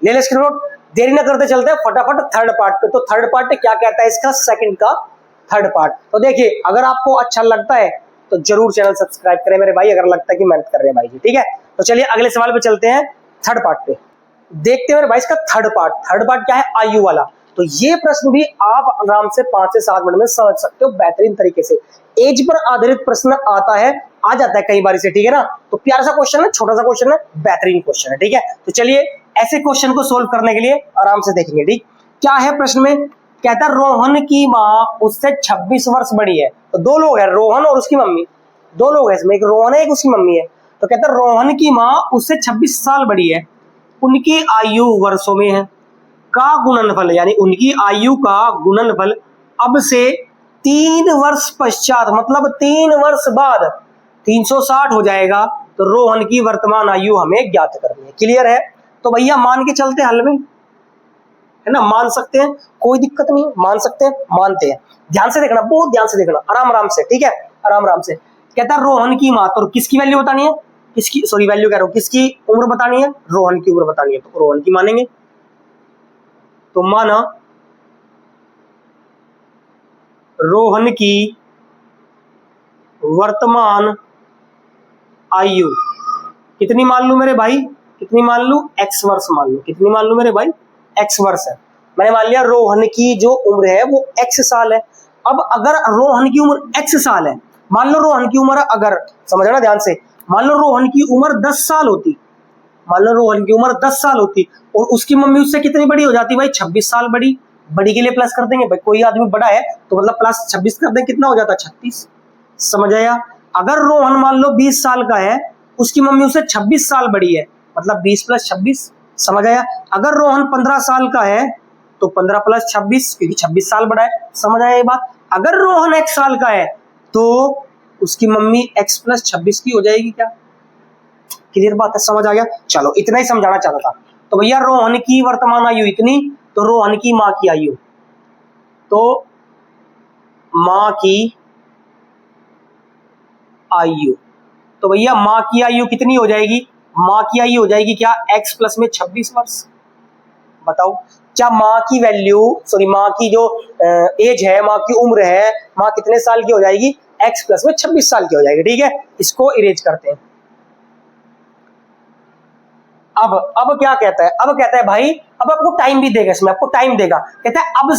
A: ले ले स्क्रीनशॉट, देरी ना करते चलते हैं फटाफट थर्ड पार्ट पे। तो थर्ड पार्ट क्या कहता है इसका, सेकंड का थर्ड पार्ट। तो देखिए अगर आपको अच्छा लगता है तो जरूर चैनल सब्सक्राइब करें मेरे भाई, अगर लगता है कि मेहनत कर रहे हैं भाई जी, ठीक है। तो चलिए अगले सवाल पे चलते हैं, थर्ड पार्ट पे देखते हैं मेरे भाई इसका थर्ड पार्ट। थर्ड पार्ट क्या है, आयु वाला। तो ये प्रश्न भी आप आराम से 5 से 7 मिनट में समझ सकते हो बेहतरीन तरीके से। एज पर आधारित प्रश्न आता है, आ जाता है कई बार से, ठीक है ना। तो प्यारा सा क्वेश्चन है, छोटा सा क्वेश्चन है, बेहतरीन क्वेश्चन है, ठीक है। तो चलिए ऐसे क्वेश्चन को सोल्व करने के लिए आराम से देखेंगे, ठीक। क्या है प्रश्न में, कहता है रोहन की माँ उससे 26 वर्ष बड़ी है। तो दो लोग हैं, रोहन और उसकी मम्मी, दो लोग हैं इसमें, एक रोहन है एक उसकी मम्मी है। तो कहता है रोहन की माँ उससे 26 साल बड़ी है, उनकी आयु वर्षों में है, का गुणनफल यानी उनकी आयु का गुणनफल अब से 3 वर्ष पश्चात, मतलब 3 वर्ष बाद 360 हो जाएगा। तो रोहन की वर्तमान आयु हमें ज्ञात करनी है, क्लियर है। तो भैया मान के चलते हल में, है ना, मान सकते हैं, कोई दिक्कत नहीं, मान सकते हैं, मानते हैं। ध्यान से देखना, बहुत ध्यान से देखना, आराम आराम से, ठीक है, आराम आराम से। कहता है रोहन की माँ, तो किसकी वैल्यू बतानी है, किसकी, सॉरी वैल्यू कह रहा हूं, किसकी उम्र बतानी है, रोहन की उम्र बतानी है। तो रोहन की मानेंगे, तो माना रोहन की वर्तमान आयु कितनी मान लू मेरे भाई, कितनी मान लू, x वर्ष मान लू, कितनी मान लू मेरे भाई, x वर्ष है। मैंने मान लिया रोहन की जो उम्र है वो x साल है। अब अगर रोहन की उम्र x साल है, मान लो रोहन की उम्र, अगर समझना ध्यान से, मान लो रोहन की उम्र 10 साल होती, मान लो रोहन की उम्र 10 साल होती और उसकी मम्मी उससे कितनी बड़ी हो जाती भाई, 26 साल बड़ी। बड़ी के लिए प्लस कर देंगे भाई, कोई आदमी बड़ा है तो मतलब प्लस 26 कर देंगे, कितना हो जाता 36, समझ आया। अगर रोहन मान लो 20 साल का है, उसकी मम्मी उससे 26 साल बड़ी है, मतलब 20 प्लस 26, समझ आया। अगर रोहन 15 साल का है तो 15 प्लस 26, क्योंकि 26 साल बड़ा है, समझ आया ये बात। अगर रोहन 1 साल का है तो उसकी मम्मी x प्लस 26 की हो जाएगी, क्या क्लियर बात है, समझ आ गया। चलो इतना ही समझाना चाहता था। तो भैया रोहन की वर्तमान आयु इतनी, तो रोहन की माँ की आयु, तो माँ की आयु, तो भैया माँ की आयु कितनी हो जाएगी, माँ की आयु हो जाएगी क्या, x प्लस में 26 वर्ष। बताओ क्या माँ की वैल्यू, सॉरी माँ की जो एज है, माँ की उम्र है, माँ कितने साल की हो जाएगी, x प्लस में 26 साल की हो जाएगी, ठीक है। इसको इरेज करते हैं। अब क्या कहता है, अब कहता है भाई, अब आपको टाइम भी देगा इसमें, आपको टाइम देगा। कहता है अब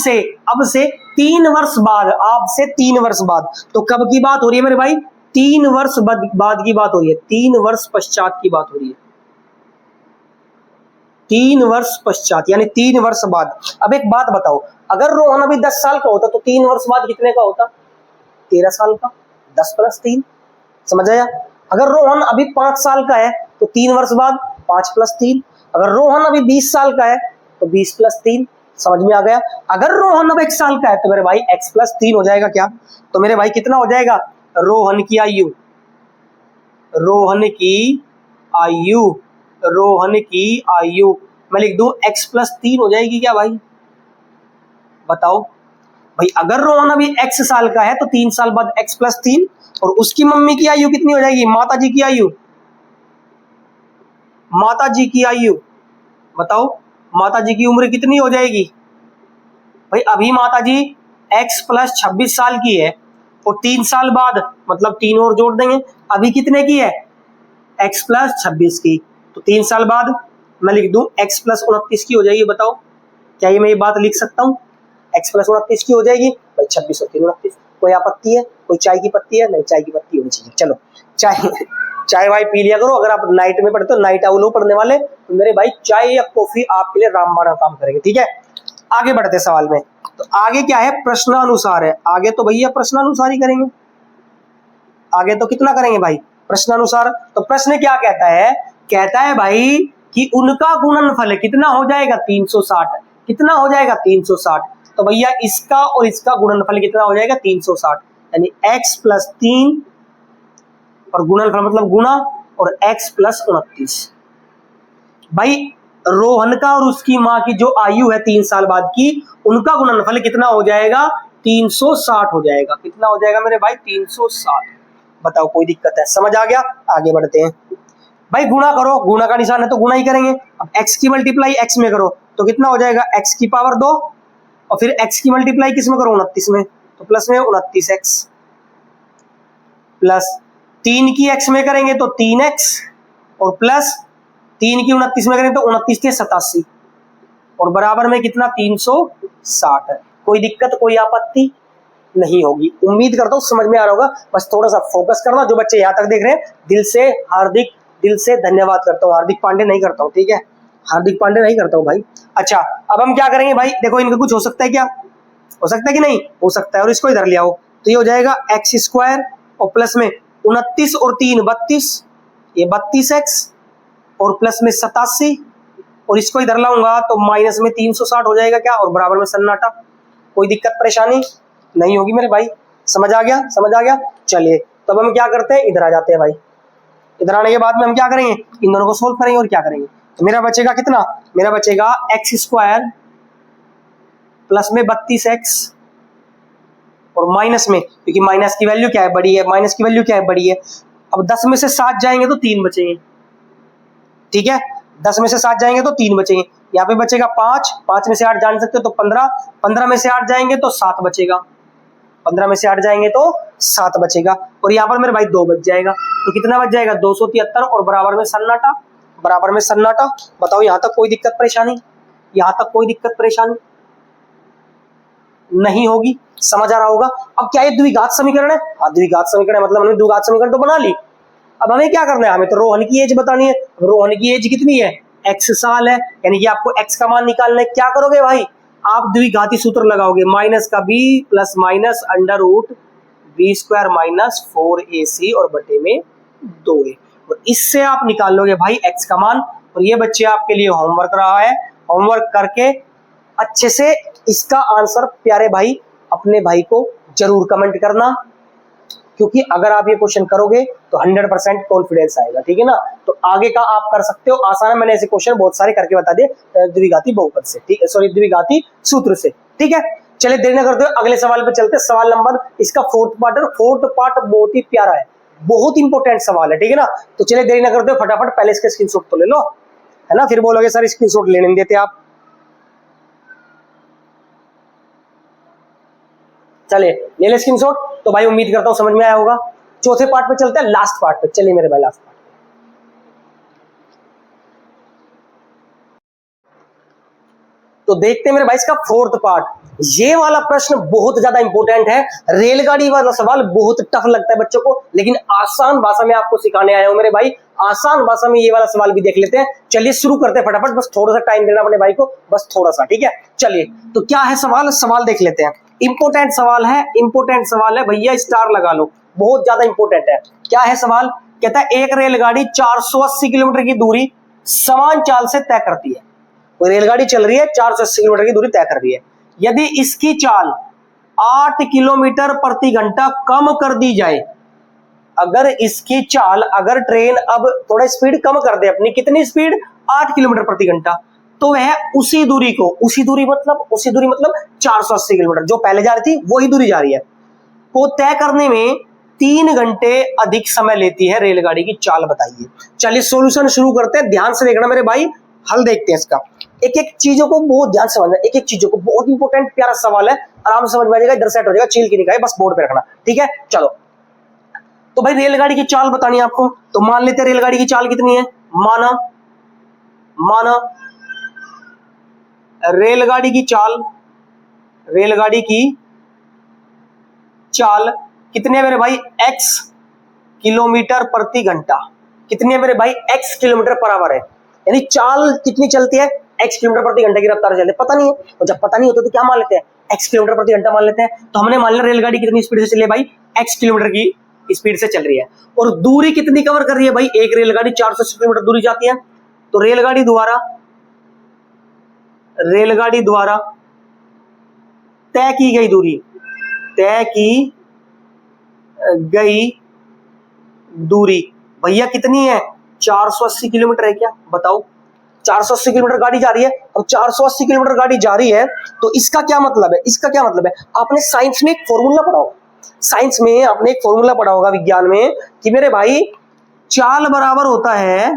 A: से 3 वर्ष बाद, अब से 3 वर्ष बाद, तो कब की बात हो रही है मेरे भाई, 3 वर्ष बाद की बात हो रही है, 3 वर्ष पश्चात की बात हो रही है, 3 वर्ष पश्चात यानी 3 वर्ष बाद। अब एक बात बताओ, अगर रोहन अभी 10 साल का होता तो 3 वर्ष बाद कितने का होता, 13 साल का, 10 प्लस 3, समझ आया। अगर रोहन अभी 5 साल का है तो 3 वर्ष बाद 5 + 3। अगर रोहन अभी 20 साल का है तो 20 + 3। समझ में आ गया। अगर रोहन अब 1 साल का है तो मेरे भाई x + 3 हो जाएगा क्या? तो मेरे भाई कितना हो जाएगा? रोहन की आयु, रोहन की आयु, रोहन की आयु मैं लिख दूं x + 3 हो जाएगी क्या भाई? बताओ भाई, अगर रोहन अभी x साल का है तो 3 साल बाद x + 3, और उसकी मम्मी की आयु कितनी हो जाएगी? माता जी की आयु, माता जी की आयु बताओ, माता जी की उम्र कितनी हो जाएगी भाई? अभी माता जी x + 26 साल की है, और 3 साल बाद मतलब 3 और जोड़ देंगे, अभी कितने की है? x + 26 की। तो 3 साल बाद मैं लिख दूं x + 29 की हो जाएगी। बताओ क्या ये मैं ये बात लिख सकता हूं? x + 29 की हो जाएगी भाई। 26 और 3 29। कोई आपत्ति है? कोई चाय की पत्ती है? नहीं, चाय की पत्ती होनी चाहिए। चलो चाय चाय वाय पी लिया करो। अगर आप नाइट में पढ़ते हो, नाइट आउल हो पढ़ने वाले, तो मेरे भाई चाय या कॉफी आपके लिए रामबाण काम करेंगे। ठीक है, आगे बढ़ते सवाल में। तो आगे क्या है? प्रश्नानुसार है। आगे तो भैया प्रश्नानुसार ही करेंगे। आगे तो कितना करेंगे भाई? प्रश्नानुसार। तो प्रश्न क्या कहता है? कहता है भाई कि उनका गुणनफल कितना हो जाएगा? 360। कितना हो जाएगा? 360। तो भैया इसका और इसका गुणनफल कितना हो जाएगा? 360। यानी x + 3 और गुणनफल मतलब गुणा, और x + 29। भाई रोहन का और उसकी मां की जो आयु है 3 साल बाद की, उनका गुणनफल कितना हो जाएगा? 360 हो जाएगा। कितना हो जाएगा मेरे भाई? 360। बताओ कोई दिक्कत है? समझ आ गया? आगे बढ़ते हैं भाई। गुणा करो, गुणा का निशान है तो गुणा ही करेंगे। अब x की मल्टीप्लाई x में करो तो कितना हो जाएगा? x की पावर 2, और फिर x की मल्टीप्लाई किस में करो? 29 में। तो प्लस में 29x, प्लस 3 की x में करेंगे तो 3x, और प्लस 3 की 29 में करेंगे तो 29 के 87, और बराबर में कितना? 360 है। कोई दिक्कत, कोई आपत्ति नहीं होगी। उम्मीद करता हूं समझ में आ रहा होगा। बस थोड़ा सा फोकस करना। जो बच्चे यहां तक देख रहे हैं, दिल से हार्दिक, दिल से धन्यवाद करता हूं। हार्दिक पांडे नहीं करता हूं, ठीक है? हार्दिक पांडे नहीं करता हूं भाई। अच्छा, अब हम क्या करेंगे भाई? देखो इनका कुछ हो सकता है क्या? हो सकता है कि नहीं हो सकता है? और इसको इधर ले आओ तो ये हो जाएगा x² और प्लस में 29 और 3 32, ये 32x, और प्लस में 87, और इसको इधर लाऊंगा तो माइनस में 360 हो जाएगा क्या? और बराबर में सन्नाटा। कोई दिक्कत परेशानी नहीं होगी मेरे भाई। समझ आ गया? समझ आ गया। चलिए तब हम क्या करते हैं? इधर आ जाते हैं भाई। इधर आने के बाद में हम क्या करेंगे? इन दोनों को सोल्व करेंगे। और क्या करेंगे? तो मेरा बचेगा कितना? मेरा बचेगा x² प्लस में 32x, और माइनस में, क्योंकि माइनस की वैल्यू क्या है? बड़ी है। माइनस की वैल्यू क्या है? बड़ी है। अब 10 में से 7 जाएंगे तो 3 बचेंगे। ठीक है, 10 में से 7 जाएंगे तो 3 बचेंगे। यहाँ पे बचेगा 5, 5 में से 8 जान सकते हो तो 15, 15 में से 8 जाएंगे तो 7 बचेगा। 15 में से 8 जाएंगे तो 7 बचेगा, और यहाँ पर मेरे भाई 2 बच जाएगा। तो कितना बच जाएगा? 273, और बराबर में सन्नाटा। बराबर में सन्नाटा। बताओ यहाँ तक कोई दिक्कत परेशानी? यहाँ तक कोई दिक्कत परेशानी नहीं होगी। समझ आ रहा होगा। अब क्या ये द्विघात समीकरण है? हाँ, द्विघात समीकरण है, मतलब हमने द्विघात समीकरण तो बना ली। अब हमें क्या करना है? हमें तो रोहन की एज बतानी है। रोहन की एज कितनी है? x साल है, यानी कि आपको x का मान निकालना है। क्या करोगे भाई? आप द्विघाती सूत्र लगाओगे, माइनस का b plus minus √b² minus 4ac और बटे में 2a, और इससे आप निकाल लोगे भाई x का मान। और ये बच्चे आपके लिए होमवर्क रहा है। होमवर्क करके अच्छे से इसका आंसर प्यारे भाई अपने भाई को जरूर कमेंट करना, क्योंकि अगर आप ये क्वेश्चन करोगे तो 100% कॉन्फिडेंस आएगा। ठीक है ना? तो आगे का आप कर सकते हो आसान है। मैंने ऐसे क्वेश्चन बहुत सारे करके बता दिए द्विघाती बहुपद से, ठीक है, सॉरी द्विघाती सूत्र से। ठीक है, चलिए देरी न करते हुए अगले सवाल पे चलते हैं। सवाल नंबर इसका 4th पार्ट है। 4th पार्ट बहुत ही प्यारा है, बहुत इंपॉर्टेंट सवाल है। ठीक है ना? तो चलिए देरी न करते हुए फटाफट पहले इसका स्क्रीनशॉट तो ले लो, है ना? फिर बोलोगे सर स्क्रीनशॉट लेने नहीं देते आप। चलिए ले ले स्क्रीनशॉट। तो भाई उम्मीद करता हूं समझ में आया होगा। चौथे पार्ट पे चलते हैं, लास्ट पार्ट पे। चलिए मेरे भाई लास्ट पार्ट। तो देखते हैं मेरे भाई इसका 4th पार्ट। ये वाला प्रश्न बहुत ज्यादा इंपॉर्टेंट है। रेलगाड़ी वाला सवाल बहुत टफ लगता है बच्चों को, लेकिन आसान भाषा में आपको सिखाने आया हूं मेरे भाई। आसान भाषा में ये वाला सवाल भी देख लेते हैं। चलिए शुरू करते हैं फटाफट। बस थोड़ा सा टाइम देना अपने भाई को, बस थोड़ा सा। ठीक है, चलिए तो क्या है सवाल? सवाल देख लेते हैं। इंपॉर्टेंट सवाल है, इंपॉर्टेंट सवाल है भैया, स्टार लगा लो, बहुत ज्यादा इंपॉर्टेंट है। क्या है सवाल? कहता है एक रेलगाड़ी 480 किलोमीटर की दूरी समान चाल से तय करती है। कोई रेलगाड़ी चल रही है 480 किलोमीटर की दूरी तय कर रही है, यदि इसकी चाल 8 किलोमीटर प्रति घंटा कम कर दी जाए, अगर इसकी चाल, अगर ट्रेन अब थोड़ा स्पीड कम कर दे अपनी, कितनी स्पीड, 8 किलोमीटर प्रति घंटा, तो वह उसी दूरी को, उसी दूरी मतलब 480 किलोमीटर जो पहले जा रही थी वही दूरी जा रही है, को तय करने में 3 घंटे अधिक समय लेती है रेलगाड़ी की चाल बताइए। चलिए सॉल्यूशन शुरू करते हैं, ध्यान से देखना मेरे भाई, हल देखते हैं इसका। एक एक चीजों को बहुत ध्यान से समझना, एक एक चीजों को, बहुत इंपॉर्टेंट प्यारा सवाल है, आराम से समझ में आ जाएगा, इधर सेट हो जाएगा, चील की निकाय बस बोर्ड पे रखना, ठीक है। चलो तो भाई रेलगाड़ी की चाल बतानी है आपको, तो मान लेते हैं रेलगाड़ी की चाल कितनी है, माना रेलगाड़ी की चाल कितनी है मेरे भाई, x किलोमीटर प्रति घंटा, कितनी है मेरे भाई, x किलोमीटर पर आवर है, यानी चाल कितनी चलती है, x किलोमीटर प्रति घंटे की रफ्तार चलती है, पता नहीं है, और जब पता नहीं होता तो क्या मान लेते हैं, x किलोमीटर प्रति घंटा मान लेते हैं। तो हमने मान लिया रेलगाड़ी कितनी स्पीड से चली है भाई, x किलोमीटर की स्पीड से चल रही है, और दूरी कितनी कवर कर रही है भाई, एक रेलगाड़ी 480 किलोमीटर दूरी जाती है, तो रेलगाड़ी द्वारा तय की गई दूरी भैया कितनी है, 480 किलोमीटर है क्या, बताओ। 480 किलोमीटर गाड़ी जा रही है, और 480 किलोमीटर गाड़ी जा रही है, तो इसका क्या मतलब है, आपने साइंस में एक फॉर्मूला पढ़ा होगा, विज्ञान में, कि मेरे भाई चाल बराबर होता है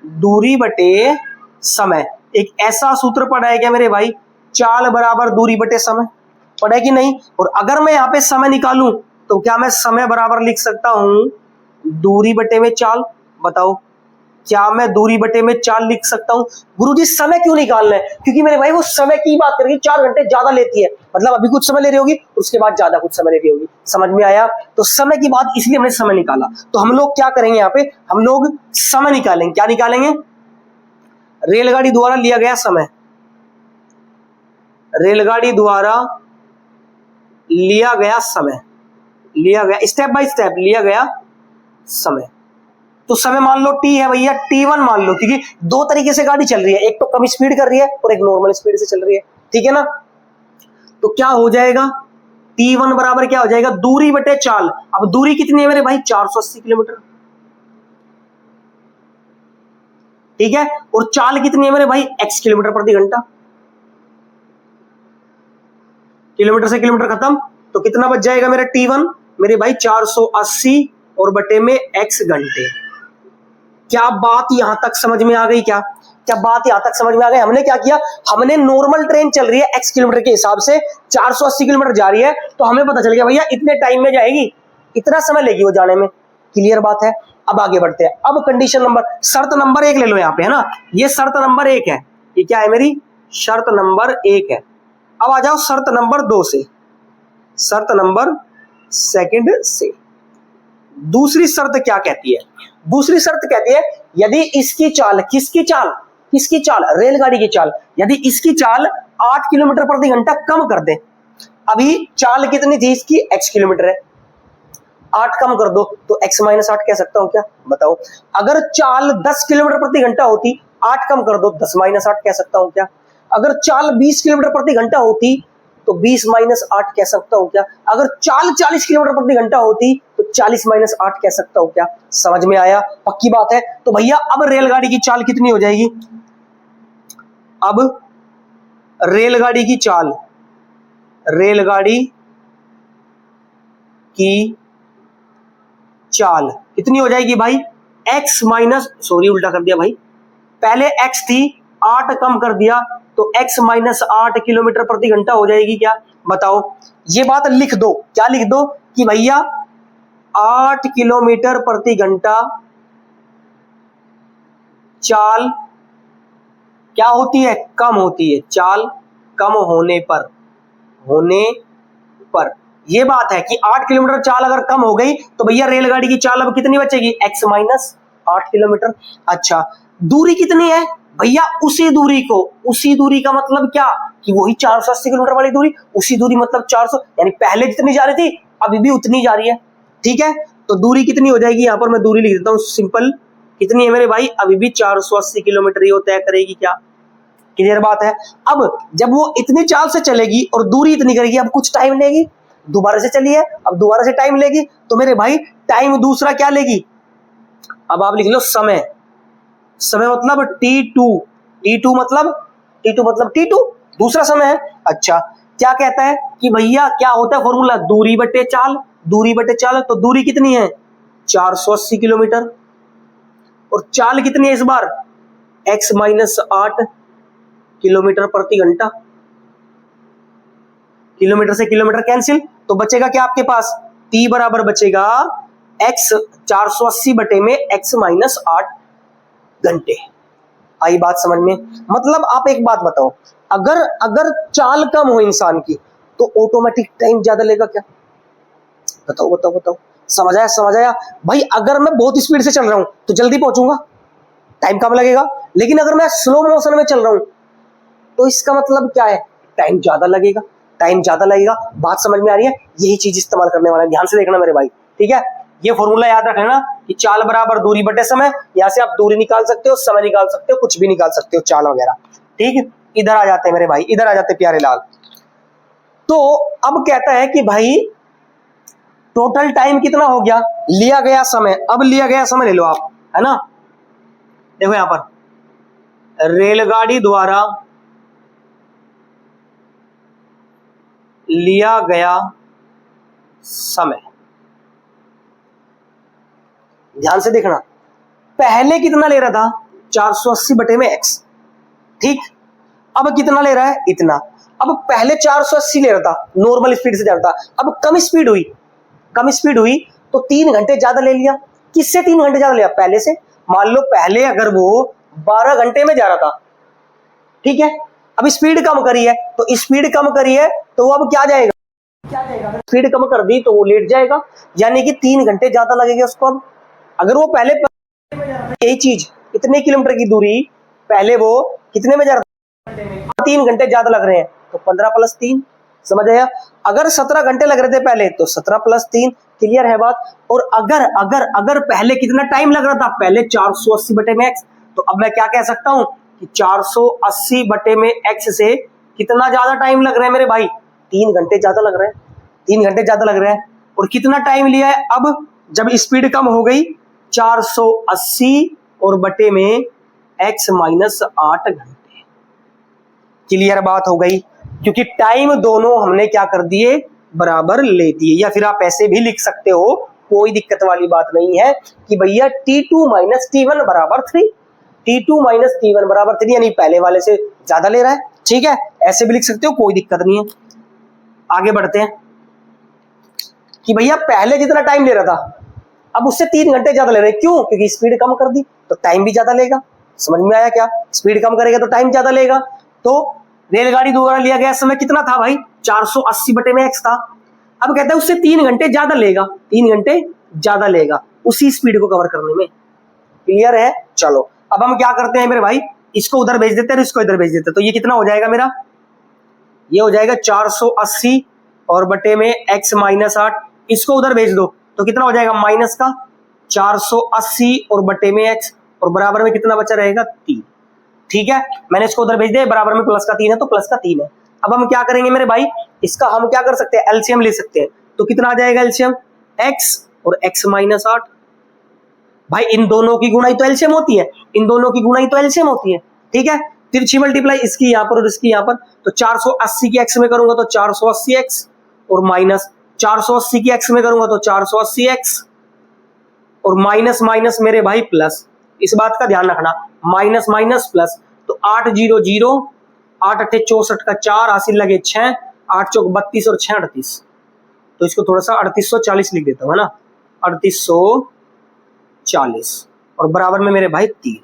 A: दूरी बटे समय। एक ऐसा सूत्र पढ़ा है क्या मेरे भाई, चाल बराबर दूरी बटे समय, पढ़ा है कि नहीं। और अगर मैं यहाँ पे समय निकालूं तो क्या मैं समय बराबर लिख सकता हूं दूरी बटे में चाल, बताओ, क्या मैं दूरी बटे में चाल लिख सकता हूं। गुरुजी समय क्यों निकालना है, क्योंकि मेरे भाई वो समय की बात करेगी, 4 घंटे ज्यादा लेती है, मतलब अभी कुछ समय ले रही होगी, उसके बाद ज्यादा कुछ समय ले रही होगी, समझ में आया। तो समय की बात, इसलिए हमने समय निकाला। तो हम लोग क्या करेंगे, यहाँ पे हम लोग समय निकालेंगे, क्या निकालेंगे, रेलगाड़ी द्वारा लिया गया समय, स्टेप बाय स्टेप लिया गया समय। तो समय मान लो t है भैया, t1 मान लो, क्योंकि दो तरीके से गाड़ी चल रही है, एक तो कम स्पीड कर रही है और एक नॉर्मल स्पीड से चल रही है, ठीक है ना। तो क्या हो जाएगा, t1 बराबर क्या हो जाएगा, दूरी बटे चाल। अब दूरी कितनी है मेरे भाई, 480 किलोमीटर, ठीक है, और चाल कितनी है मेरे भाई, x किलोमीटर प्रति घंटा, किलोमीटर से किलोमीटर खत्म, तो कितना बच जाएगा मेरा t1 मेरे भाई, 480 और बटे में x घंटे। क्या बात यहां तक समझ में आ गई, क्या बात यहां तक समझ में आ गई। हमने क्या किया, हमने नॉर्मल ट्रेन चल रही है x किलोमीटर के हिसाब से, 480 किलोमीटर जा रही है, तो हमें पता चल गया भैया इतने टाइम में जाएगी, इतना समय लेगी वो जाने में, क्लियर बात है। अब आगे बढ़ते हैं, अब कंडीशन नंबर, शर्त नंबर 1 ले लो यहाँ पे, है ना, ये शर्त नंबर 1 है, ये क्या है मेरी, शर्त नंबर 1 है। अब आ जाओ शर्त नंबर 2 से, शर्त नंबर 2 से। दूसरी शर्त क्या कहती है, दूसरी शर्त कहती है, यदि इसकी चाल, किसकी चाल, रेलगाड़ी की चाल, यदि इसकी चाल 8 किलोमीटर प्रति घंटा कम कर दे। अभी चाल कितनी थी इसकी, x किलोमीटर है, 8 कम कर दो तो x माइनस 8 कह सकता हूं क्या, बताओ। अगर चाल 10 किलोमीटर प्रति घंटा होती, 8 कम कर दो 10 माइनस 8 कह सकता हूं क्या। अगर चाल 20 किलोमीटर प्रति घंटा होती तो 20 माइनस 8 कह सकता हूं क्या। अगर चाल 40 किलोमीटर प्रति घंटा होती तो 40 माइनस 8 कह सकता हूं क्या। समझ में आया, पक्की बात है। तो भैया अब रेलगाड़ी की चाल कितनी हो जाएगी, अब रेलगाड़ी की चाल, रेलगाड़ी की चाल कितनी हो जाएगी भाई, x माइनस, सॉरी उल्टा कर दिया भाई, पहले x थी 8 कम कर दिया तो x माइनस 8 किलोमीटर प्रति घंटा हो जाएगी क्या, बताओ। ये बात लिख दो, क्या लिख दो कि भैया 8 किलोमीटर प्रति घंटा चाल क्या होती है, कम होती है, चाल कम होने पर ये बात है कि 8 किलोमीटर चाल अगर कम हो गई तो भैया रेलगाड़ी की चाल अब कितनी बचेगी, x माइनस 8 किलोमीटर। अच्छा दूरी कितनी है भैया, उसी दूरी को, उसी दूरी का मतलब क्या कि वही 480 किलोमीटर वाली दूरी, उसी दूरी मतलब 400, यानी पहले जितनी जा रही थी अभी भी उतनी जा रही है, ठीक है। तो दूरी कितनी हो जाएगी, यहाँ पर मैं दूरी लिख देता हूँ सिंपल, कितनी है मेरे भाई, अभी भी 480 किलोमीटर ये तय करेगी क्या, क्लियर बात है। अब जब वो इतनी चाल से चलेगी और दूरी इतनी करेगी, अब कुछ टाइम लेगी, दोबारा से चली है, अब दोबारा से टाइम लेगी, तो मेरे भाई टाइम दूसरा क्या लेगी, अब आप लिख लो समय, समय मतलब T2, T2 मतलब T2 दूसरा समय है। अच्छा क्या कहता है कि भैया क्या होता है फॉर्मूला, दूरी बटे चाल, दूरी बटे चाल, तो दूरी कितनी है 480 किलोमीटर, और चाल कितनी है इस बार x माइनस 8 किलोमीटर प्रति घंटा, किलोमीटर से किलोमीटर कैंसिल, तो बचेगा क्या आपके पास, t बराबर बचेगा x 480 बटे में x माइनस 8 घंटे। आई बात समझ में, मतलब आप एक बात बताओ, अगर अगर चाल कम हो इंसान की तो ऑटोमेटिक टाइम ज्यादा लेगा क्या, बताओ बताओ बताओ, समझ आया भाई। अगर मैं बहुत स्पीड से चल रहा हूं तो जल्दी पहुंचूंगा, टाइम कम लगेगा, लेकिन अगर मैं स्लो मोशन में चल रहा हूं तो इसका मतलब क्या है, टाइम ज्यादा लगेगा, टाइम ज्यादा लगेगा। बात समझ में आ रही है, यही चीज इस्तेमाल करने वाला है, ध्यान से देखना मेरे भाई, ठीक है। ये फॉर्मूला याद रखना कि चाल बराबर दूरी बटे समय, यहां से आप दूरी निकाल सकते हो, समय निकाल सकते हो, कुछ भी निकाल सकते हो, चाल वगैरह, ठीक। इधर आ जाते हैं मेरे भाई, इधर आ जाते प्यारे लाल। तो अब कहता है कि भाई टोटल टाइम कितना हो गया, लिया गया समय, अब लिया गया समय ले लो आप, है ना, देखो यहां पर रेलगाड़ी द्वारा लिया गया समय, ध्यान से देखना, पहले कितना ले रहा था 480 बटे में x, ठीक, अब कितना ले रहा है इतना, अब पहले 480 ले रहा था, नॉर्मल स्पीड से जा रहा था, अब कम स्पीड हुई तो 3 घंटे ज्यादा ले लिया, किससे 3 घंटे ज्यादा लिया, पहले से। मान लो पहले अगर वो 12 घंटे में जा रहा था, ठीक है, अब स्पीड कम करी है, तो स्पीड कम करी है तो अब क्या जाएगा, स्पीड कम कर दी तो वो लेट जाएगा, यानी कि 3 घंटे ज्यादा लगेगा उसको। अब अगर वो पहले यही चीज इतने किलोमीटर की दूरी पहले वो कितने में जा रहा था, 3 घंटे ज्यादा लग रहे हैं, तो 15 + 3, समझ आया। अगर 17 घंटे लग रहे थे पहले, तो 17 + 3, क्लियर है बात। और अगर अगर अगर पहले कितना टाइम लग रहा था, पहले 480 बटे में x, तो अब मैं क्या कह सकता हूं कि 480 बटे में x से कितना ज्यादा टाइम लग रहा है मेरे भाई, 3 घंटे ज्यादा लग रहे हैं, 3 घंटे ज्यादा लग रहे हैं। और कितना टाइम लिया है, अब जब स्पीड कम हो गई 480 और बटे में x माइनस 8 घंटे, क्लियर बात हो गई, क्योंकि टाइम दोनों हमने क्या कर दिए, बराबर ले दिए। या फिर आप ऐसे भी लिख सकते हो, कोई दिक्कत वाली बात नहीं है कि भैया T2 माइनस T1 बराबर 3, T2 माइनस T1 बराबर 3, यानी पहले वाले से ज्यादा ले रहा है, ठीक है, ऐसे भी लिख सकते हो, कोई दिक्कत नहीं है। आगे बढ़ते हैं कि भैया पहले जितना टाइम ले रहा था अब उससे 3 घंटे ज्यादा ले रहे हैं, क्यों, क्योंकि स्पीड कम कर दी तो टाइम भी ज्यादा लेगा। समझ में आया क्या, स्पीड कम करेगा तो टाइम ज्यादा लेगा। तो रेलगाड़ी द्वारा लिया गया समय कितना था भाई, 480 बटे में x था। अब कहता है उससे 3 घंटे ज्यादा लेगा, 3 घंटे ज्यादा लेगा उसी स्पीड को कवर करने में, क्लियर है। चलो अब हम क्या करते हैं मेरे भाई, इसको उधर भेज देते हैं, इसको इधर भेज देते हैं, तो ये कितना हो जाएगा मेरा, ये हो जाएगा 480 और बटे में x माइनस 8, इसको उधर भेज दो तो कितना हो जाएगा, माइनस का 480 और बटे में x, और बराबर में कितना बचा रहेगा 3, ठीक है। मैंने इसको उधर भेज दिया, बराबर में प्लस का 3 है तो प्लस का 3 है। अब हम क्या करेंगे मेरे भाई, इसका हम क्या कर सकते हैं, एलसीएम ले सकते हैं, तो कितना आ जाएगा एलसीएम, x और x माइनस 8, भाई इन दोनों की गुणाई तो एलसीएम होती है, इन दोनों की गुणाई तो एलसीएम होती है, ठीक है। तिरछी मल्टीप्लाई इसकी यहां पर और इसकी यहां पर, तो 480 की x में करूंगा तो 480x, और माइनस 480 की x में करूंगा तो 480x, और माइनस माइनस मेरे भाई प्लस, इस बात का ध्यान रखना, माइनस माइनस प्लस, तो 8 0 0, 8 8 64 का 4, हासिल लगे 6, 8 चौक 32 और 6 38, तो इसको थोड़ा सा 3840 लिख देता हूं, है ना, 3840, और बराबर में मेरे भाई 3,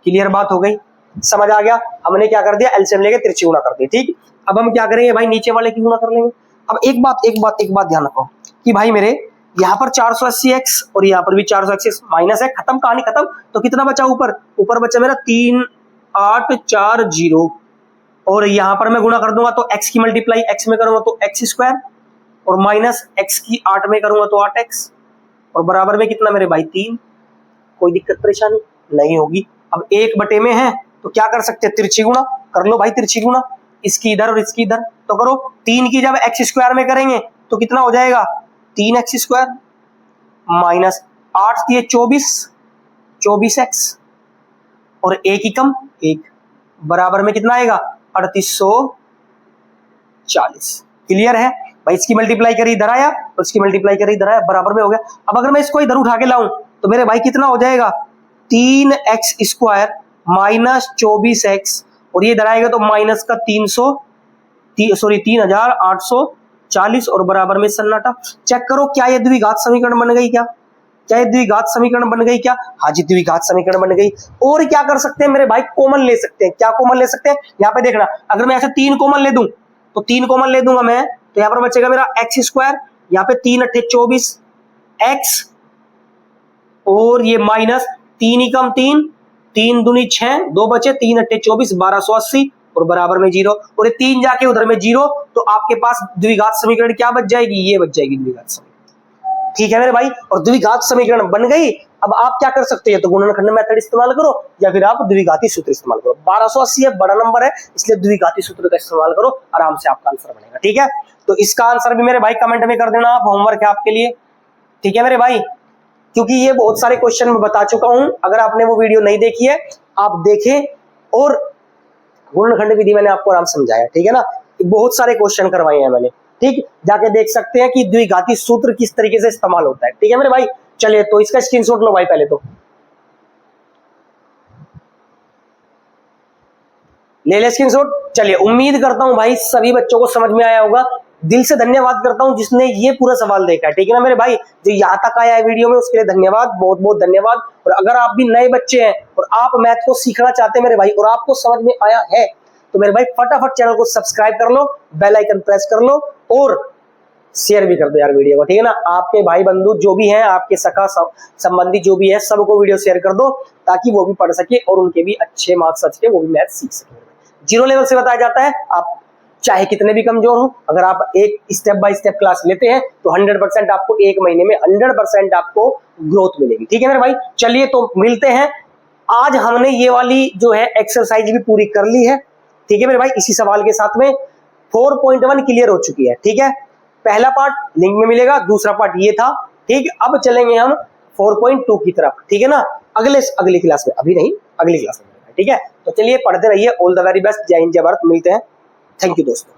A: क्लियर बात हो गई, समझ आ गया। हमने क्या कर दिया, एलसीएम लेके तिरछी गुणा कर दी, ठीक। अब हम क्या करेंगे भाई, नीचे वाले की गुणा कर लेंगे। अब एक बात ध्यान रखो कि भाई मेरे यहाँ पर 480x और यहाँ पर भी 480x, माइनस है, खत्म, कहानी खत्म। तो कितना बचा ऊपर बचा मेरा 3840, और यहाँ पर मैं गुणा कर दूंगा तो x की मल्टीप्लाई x में करूंगा तो x स्क्वायर, और माइनस x की 8 में करूंगा तो 8x, और बराबर में कितना मेरे भाई 3। कोई दिक्कत परेशानी नहीं होगी। अब 1 में है तो क्या कर सकते हैं, तिरछी गुणा कर लो भाई, तिरछी गुणा इसकी इधर और इसकी इधर तो करो। 3 की जब x स्क्वायर में करेंगे तो कितना हो जाएगा 3x स्क्वायर माइनस 8 दिए 24x और 1 ही कम 1 बराबर में कितना आएगा 3840। क्लियर है भाई, इसकी मल्टीप्लाई करी इधर आया और इसकी मल्टीप्लाई करी इधर आया, बराबर में हो गया। अब अगर मैं इसको इधर उठा के लाऊं तो मेरे भाई कितना हो जाएगा 3x स्क्वायर माइनस 24x और ये इधर आएगा तो माइनस का 3840 और बराबर में सन्नाटा। चेक करो क्या ये द्विघात समीकरण बन गई, क्या ये द्विघात समीकरण बन गई क्या? हाँ जी द्विघात समीकरण बन गई। और क्या कर सकते हैं मेरे भाई, कॉमन ले सकते हैं। क्या कॉमन ले सकते हैं, यहाँ पे देखना, अगर मैं ऐसे 3 कॉमन ले दूं तो 3 कॉमन ले दूंगा मैं, तो यहाँ पर बचेगा मेरा x स्क्वायर, यहाँ पे 3 अट्ठे 24x और ये माइनस 3 ही कम 3 दूनी 6 2 बचे 3 अट्ठे 24 1280 और बराबर में 0 और ये 3 जाके उधर में 0 तो आपके पास द्विघात समीकरण क्या बच जाएगी, ये बच जाएगी द्विघात समीकरण। ठीक है मेरे भाई, और द्विघात समीकरण बन गई। अब आप क्या कर सकते हैं, तो गुणनखंड मेथड इस्तेमाल करो या फिर आप द्विघाती सूत्र इस्तेमाल करो। 1280 है बड़ा नंबर है इसलिए द्विघाती सूत्र का इस्तेमाल करो, आराम से आपका आंसर बनेगा। ठीक है, तो इसका आंसर भी मेरे भाई कमेंट में कर देना, आप होमवर्क है आपके लिए। ठीक है मेरे भाई, क्योंकि ये बहुत सारे क्वेश्चन मैं बता चुका हूं, अगर आपने वो वीडियो नहीं देखी है आप देखें। और गुणनखंड विधि मैंने आपको आराम समझाया, ठीक है ना, बहुत सारे क्वेश्चन करवाए हैं मैंने, ठीक, जाके देख सकते हैं कि द्विघाती सूत्र किस तरीके से इस्तेमाल होता है। ठीक है मेरे भाई, चलिए तो इसका स्क्रीनशॉट लो भाई, पहले तो ले ले स्क्रीनशॉट। चलिए उम्मीद करता हूं भाई सभी बच्चों को समझ में आया होगा। दिल से धन्यवाद करता हूं जिसने ये पूरा सवाल देखा है, ठीक है ना मेरे भाई, जो यहाँ तक आया है वीडियो में उसके लिए धन्यवाद, बहुत बहुत धन्यवाद। और अगर आप भी नए बच्चे हैं और आप मैथ को सीखना चाहते हैं मेरे भाई और आपको समझ में आया है तो मेरे भाई फटाफट चैनल को सब्सक्राइब कर लो, बेल आइकन प्रेस कर लो और शेयर भी कर दो यार वीडियो को, ठीक है ना। आपके भाई बंधु जो भी हैं, आपके सखा संबंधी जो भी है, सबको वीडियो शेयर कर दो ताकि वो भी पढ़ सके और उनके भी अच्छे मार्क्स आ सके, वो भी मैथ सीख सके। 0 लेवल से बताया जाता है, आप चाहे कितने भी कमजोर हो, अगर आप एक स्टेप बाय स्टेप क्लास लेते हैं तो 100% आपको 1 महीने में 100% आपको ग्रोथ मिलेगी। ठीक है मेरे भाई, चलिए तो मिलते हैं। आज हमने ये वाली जो है एक्सरसाइज भी पूरी कर ली है, ठीक है मेरे भाई। इसी सवाल के साथ में 4.1 क्लियर हो चुकी है, ठीक है। पहला पार्ट लिंक में मिलेगा, दूसरा पार्ट ये था, ठीक। अब चलेंगे हम 4.2 की तरफ, ठीक है ना, अगली क्लास में, अभी नहीं अगली क्लास में, ठीक है। तो चलिए पढ़ते रहिए, ऑल द वेरी बेस्ट, जय हिंद जय भारत, मिलते हैं। थैंक यू दोस्तों।